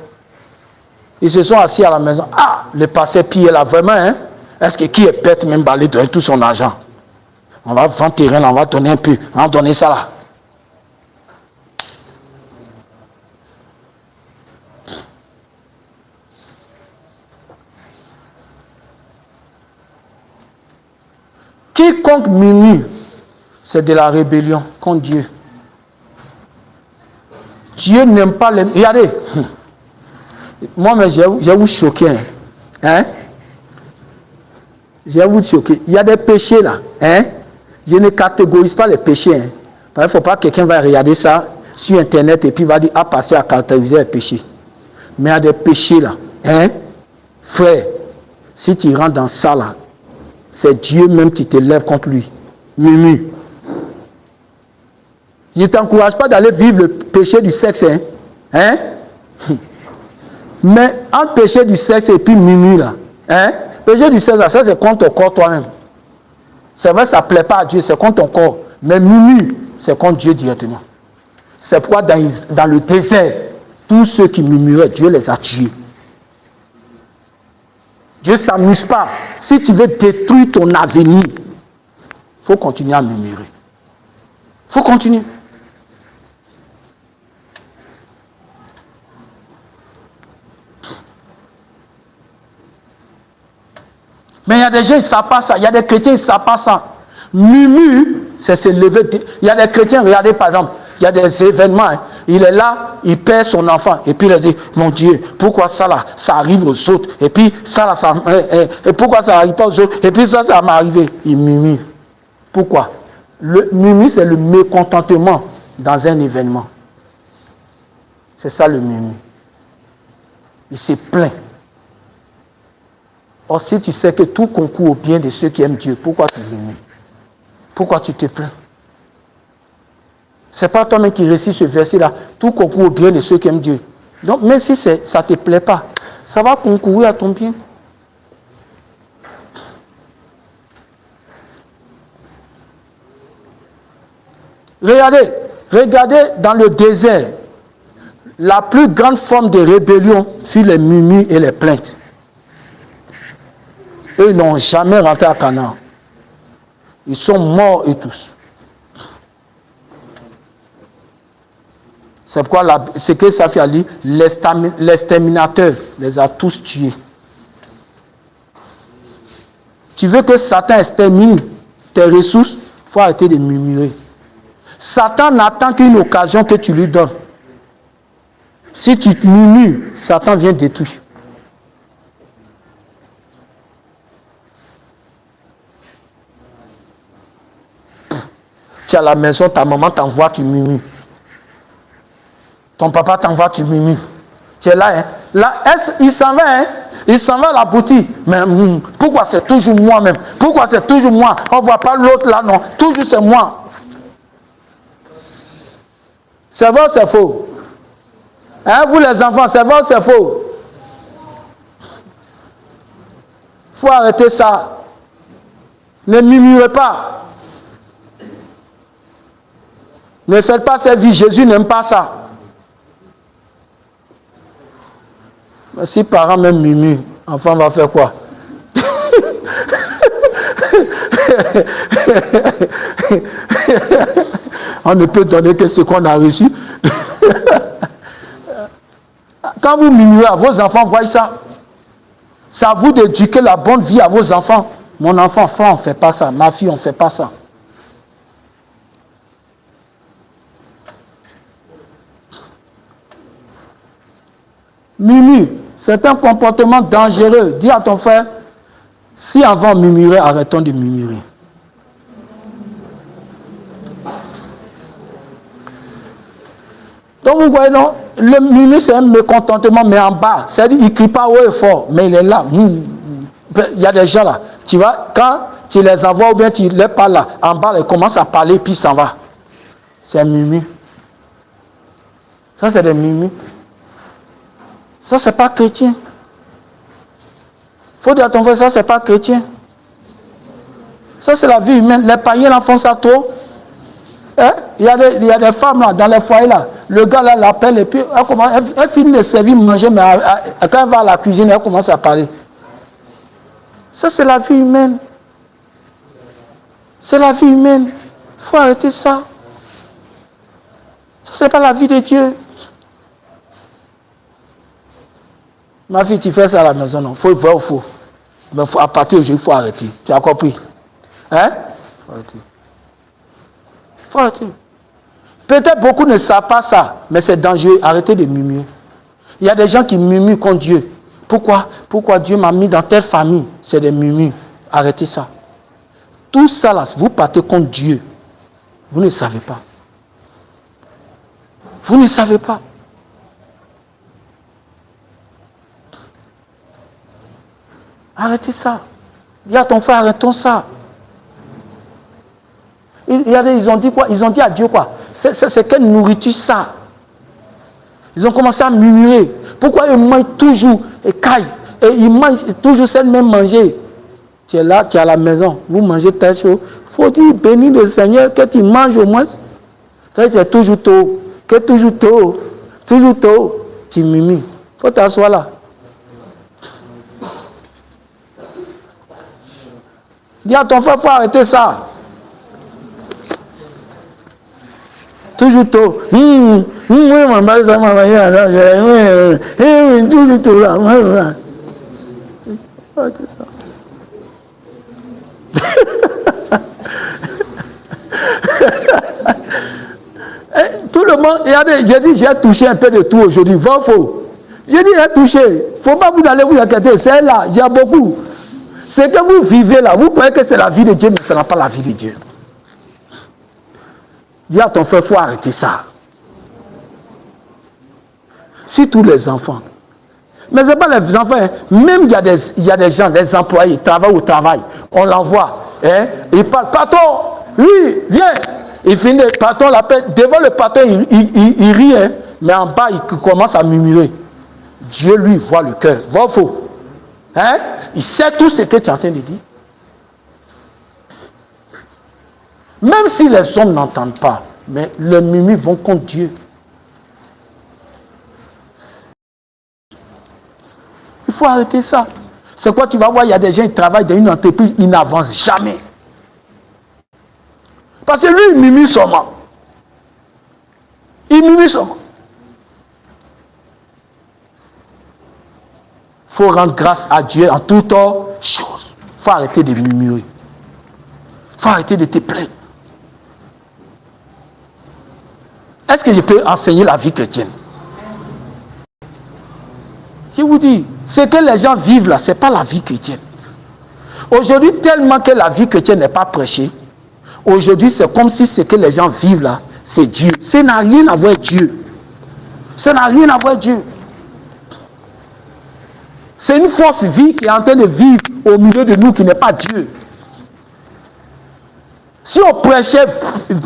Ils se sont assis à la maison. Ah, le pasteur Pierre là, vraiment, hein? Est-ce que qui est bête même d'aller donner tout son argent? On va vendre terrain, on va donner un peu, on va donner ça là. Quiconque murmure, c'est de la rébellion contre Dieu. Dieu n'aime pas les... Regardez, moi, mais je vais vous choquer. Hein? Je vais vous choquer. Il y a des péchés là. Hein? Je ne catégorise pas les péchés. Hein? Il ne faut pas que quelqu'un va regarder ça sur Internet et puis va dire, ah, pasteur a catégorisé les péchés. Mais il y a des péchés là. Hein? Frère, si tu rentres dans ça là, c'est Dieu même qui te lève contre lui. Murmure. Je ne t'encourage pas d'aller vivre le péché du sexe. Hein? Mais entre péché du sexe et puis murmure là. Hein? Péché du sexe, ça c'est contre ton corps toi-même. C'est vrai, ça ne plaît pas à Dieu, c'est contre ton corps. Mais murmure, c'est contre Dieu directement. C'est pourquoi dans le désert, tous ceux qui murmuraient, Dieu les a tués. Dieu ne s'amuse pas. Si tu veux détruire ton avenir, il faut continuer à murmurer. faut continuer. Mais il y a des gens, ils ne savent pas ça. Il y a des chrétiens, ils ne savent pas ça. Murmure, c'est se lever. Il y a des chrétiens, regardez par exemple, il y a des événements. Hein. Il est là, il perd son enfant. Et puis il a dit, mon Dieu, pourquoi ça là, ça arrive aux autres. Et puis ça là, et pourquoi ça n'arrive pas aux autres. Et puis ça m'est arrivé. Il murmure. Pourquoi? Le murmure, c'est le mécontentement dans un événement. C'est ça le murmure. Il se plaint. Or, si tu sais que tout concourt au bien de ceux qui aiment Dieu, pourquoi tu murmures? Pourquoi tu te plains? Ce n'est pas toi-même qui récite ce verset-là. Tout concourt au bien de ceux qui aiment Dieu. Donc, même si ça ne te plaît pas, ça va concourir à ton bien. Regardez dans le désert, la plus grande forme de rébellion fut les murmures et les plaintes. Eux, ils n'ont jamais rentré à Canaan. Ils sont morts et tous. C'est pourquoi ce que Safi a dit, l'exterminateur les a tous tués. Tu veux que Satan extermine tes ressources, il faut arrêter de murmurer. Satan n'attend qu'une occasion que tu lui donnes. Si tu murmures, Satan vient détruire. Tu es à la maison, ta maman t'envoie, tu murmures. Ton papa t'envoie, tu murmures. Tu es là, hein. Là, il s'en va, hein. Il s'en va à la boutique. Mais pourquoi c'est toujours moi-même? Pourquoi c'est toujours moi? On ne voit pas l'autre là, non. Toujours c'est moi. C'est vrai ou c'est faux? Hein, vous les enfants, c'est vrai ou c'est faux? Il faut arrêter ça. Ne murmurez pas. Ne faites pas cette vie. Jésus n'aime pas ça. Mais si parents même murmurent, l'enfant va faire quoi? On ne peut donner que ce qu'on a reçu. Quand vous murmurez, vos enfants voient ça. C'est à vous d'éduquer la bonne vie à vos enfants. Mon enfant, on ne fait pas ça. Ma fille, on ne fait pas ça. Murmure, c'est un comportement dangereux. Dis à ton frère, si avant on murmurait, arrêtons de murmurer. Donc vous voyez, non, le murmure c'est un mécontentement, mais en bas. C'est-à-dire qu'il ne crie pas haut et fort, mais il est là. Il y a des gens là, tu vois, quand tu les envoies ou bien tu les parles là, en bas, ils commencent à parler puis s'en va. C'est un murmure. Ça c'est des murmures. Ça, c'est pas chrétien. Il faut dire à ton frère, ça, c'est pas chrétien. Ça, c'est la vie humaine. Les païens, là, font ça trop. Hein? Il y a des femmes, là, dans les foyers, là. Le gars, là, l'appelle, et puis, elle finit de servir, manger, mais quand elle va à la cuisine, elle commence à parler. Ça, c'est la vie humaine. C'est la vie humaine. Il faut arrêter ça. Ça, c'est pas la vie de Dieu. Ma fille, tu fais ça à la maison, non? Il faut voir au faux. Mais à partir d'aujourd'hui, il faut arrêter. Tu as compris? Hein? Il faut arrêter. Il faut arrêter. Peut-être beaucoup ne savent pas ça, mais c'est dangereux. Arrêtez de murmurer. Il y a des gens qui murmurent contre Dieu. Pourquoi Dieu m'a mis dans telle famille? C'est des murmures. Arrêtez ça. Tout ça, là, vous partez contre Dieu. Vous ne savez pas. Vous ne savez pas. Arrêtez ça. Dis à ton frère, arrêtons ça. Ils ont dit quoi? Ils ont dit à Dieu quoi? C'est quelle nourriture ça? Ils ont commencé à murmurer. Pourquoi ils mangent toujours et caillent? Et ils mangent toujours cette même manger. Tu es là, tu es à la maison, vous mangez telle chose. Il faut dire, bénis le Seigneur, que tu manges au moins. Tu es toujours tôt. Que toujours tôt, tu murmures. Il faut t'asseoir là. Dis à ton frère, il faut arrêter ça. Toujours tôt. Oui, maman, ça m'a toujours tôt là. Tout le monde, j'ai dit, j'ai touché un peu de tout aujourd'hui. Va faux. J'ai dit, j'ai touché. Il ne faut pas vous aller vous inquiéter. C'est là, il y a beaucoup. Ce que vous vivez là, vous croyez que c'est la vie de Dieu, mais ce n'est pas la vie de Dieu. Dis à ton frère, il faut arrêter ça. Si tous les enfants, mais ce n'est pas les enfants, hein. Même il y a des gens, des employés, ils travaillent au travail, on l'envoie, hein. Il parle, patron, oui, viens. Il finit, le patron l'appelle, devant le patron, il rit, hein. Mais en bas, il commence à murmurer. Dieu, lui, voit le cœur. Va faux. Hein? Il sait tout ce que tu es en train de dire. Même si les hommes n'entendent pas, mais les murmures vont contre Dieu. Il faut arrêter ça. C'est quoi tu vas voir, il y a des gens qui travaillent dans une entreprise, ils n'avancent jamais. Parce que lui, il murmure seulement. Il murmure seulement. Il faut rendre grâce à Dieu en toutes choses. Il faut arrêter de murmurer. Il faut arrêter de te plaindre. Est-ce que je peux enseigner la vie chrétienne? Je vous dis, ce que les gens vivent là, ce n'est pas la vie chrétienne. Aujourd'hui, tellement que la vie chrétienne n'est pas prêchée, aujourd'hui, c'est comme si ce que les gens vivent là, c'est Dieu. Ça n'a rien à voir avec Dieu. Ça n'a rien à voir avec Dieu. C'est une force vie qui est en train de vivre au milieu de nous qui n'est pas Dieu. Si on prêchait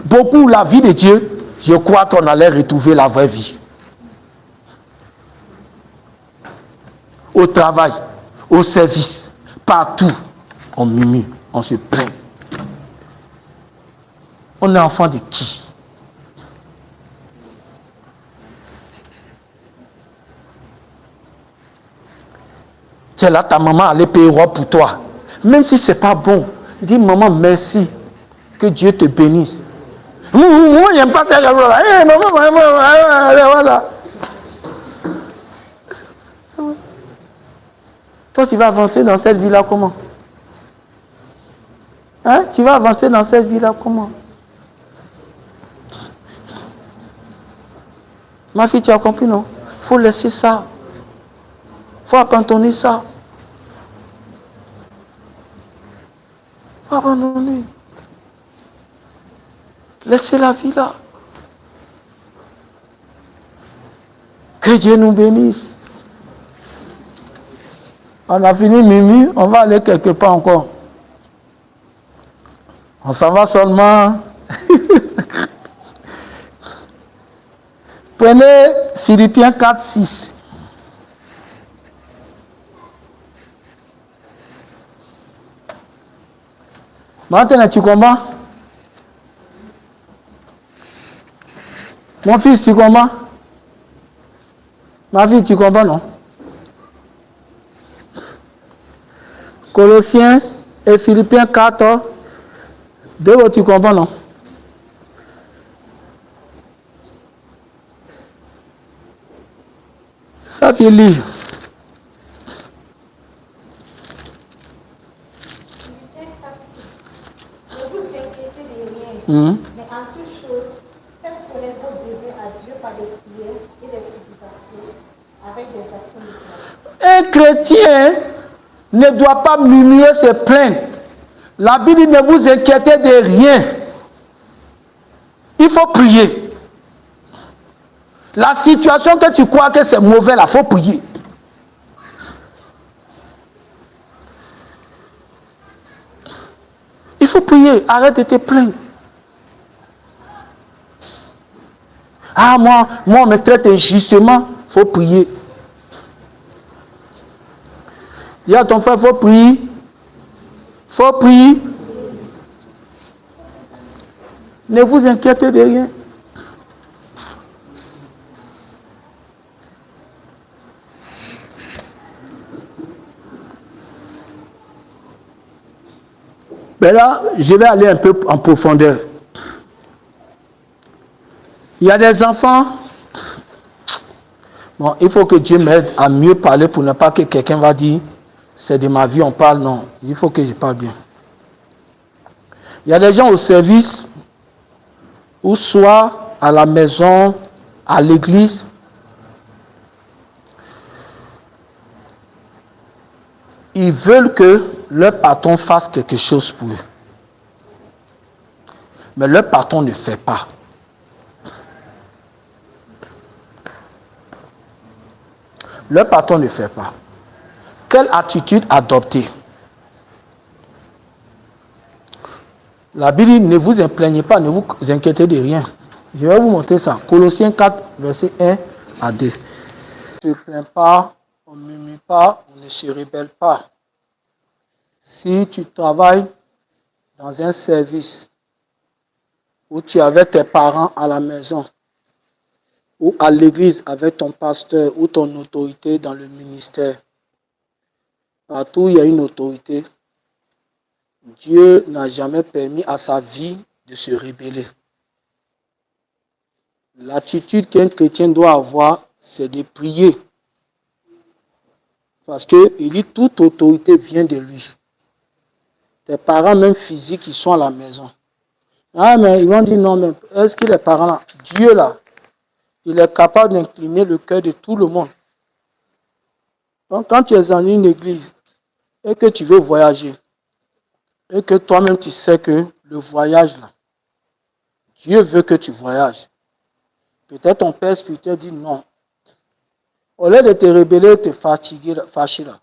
beaucoup la vie de Dieu, je crois qu'on allait retrouver la vraie vie. Au travail, au service, partout, on murmure, on se plaint. On est enfant de qui? Tu es là, ta maman allait payer roi pour toi. Même si ce n'est pas bon, dis maman merci, que Dieu te bénisse. Moi, je n'aime pas ça. Voilà. Toi, tu vas avancer dans cette vie-là comment? Hein? Tu vas avancer dans cette vie-là comment? Ma fille, tu as compris, non? Il faut laisser ça. Il faut abandonner ça. Il faut abandonner. Laissez la vie là. Que Dieu nous bénisse. On a fini Mimi, on va aller quelque part encore. On s'en va seulement. Prenez Philippiens 4, 6. Maintenant, tu comprends? Mon fils, tu comprends? Ma fille, tu comprends, non? Colossiens et Philippiens 4, 2, tu comprends, non? Ça fait lire. Ne vous inquiétez de rien, mais en toute chose, faites connaître vos besoins à Dieu par des prières et des supplications avec des actions de grâce. Un chrétien ne doit pas murmurer, se plaindre. La Bible dit ne vous inquiétez de rien. Il faut prier. La situation que tu crois que c'est mauvais, il faut prier. Il faut prier, arrête de te plaindre. Ah, moi on me traite injustement, il faut prier. Dis à ton frère, il faut prier. Il faut prier. Ne vous inquiétez de rien. Mais là, je vais aller un peu en profondeur. Il y a des enfants. Bon, il faut que Dieu m'aide à mieux parler pour ne pas que quelqu'un va dire c'est de ma vie, on parle. Non, il faut que je parle bien. Il y a des gens au service ou soit à la maison, à l'église. Ils veulent que leur patron fasse quelque chose pour eux. Mais leur patron ne fait pas. Leur patron ne fait pas. Quelle attitude adopter? La Bible dit, ne vous plaignez pas, ne vous inquiétez de rien. Je vais vous montrer ça. Colossiens 4, verset 1 à 2. Ne se plaint pas, on ne murmure pas, on ne se rebelle pas. Si tu travailles dans un service où tu es avec tes parents à la maison, ou à l'église avec ton pasteur ou ton autorité dans le ministère, partout où il y a une autorité, Dieu n'a jamais permis à sa vie de se rebeller. L'attitude qu'un chrétien doit avoir, c'est de prier. Parce qu'il dit toute autorité vient de lui. Tes parents, même physiques, ils sont à la maison. Ah, mais ils vont dire non, mais est-ce que les parents là, Dieu là, il est capable d'incliner le cœur de tout le monde. Donc, quand tu es en une église et que tu veux voyager, et que toi-même tu sais que le voyage là, Dieu veut que tu voyages. Peut-être ton père spirituel dit non. Au lieu de te rebeller, te fatiguer, fâcher là.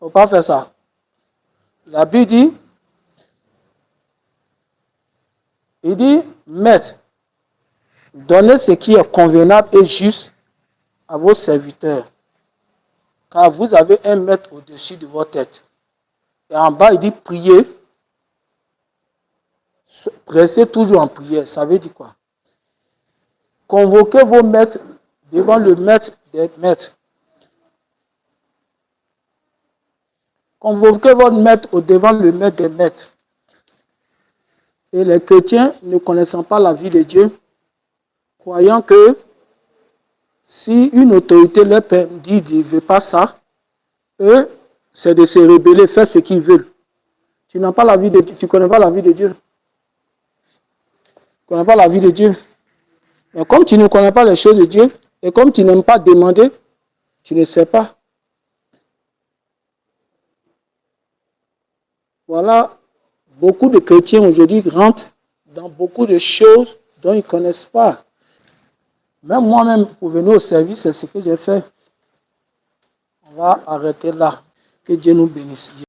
Il ne faut pas faire ça. La Bible dit, il dit, maître, donnez ce qui est convenable et juste à vos serviteurs. Car vous avez un maître au-dessus de votre tête. Et en bas, il dit priez. Restez toujours en prière. Ça veut dire quoi? Convoquez vos maîtres devant le maître des maîtres. Convoquez votre maître devant le maître des maîtres. Et les chrétiens, ne connaissant pas la vie de Dieu, croyant que si une autorité leur dit qu'il ne veut pas ça, eux, c'est de se rebeller, faire ce qu'ils veulent. Tu n'as pas la vie de Dieu, tu ne connais pas la vie de Dieu. Tu ne connais pas la vie de Dieu. Mais comme tu ne connais pas les choses de Dieu, et comme tu n'aimes pas demander, tu ne sais pas. Voilà, beaucoup de chrétiens aujourd'hui rentrent dans beaucoup de choses dont ils ne connaissent pas. Même moi-même, pour venir au service, c'est ce que j'ai fait. On va arrêter là. Que Dieu nous bénisse.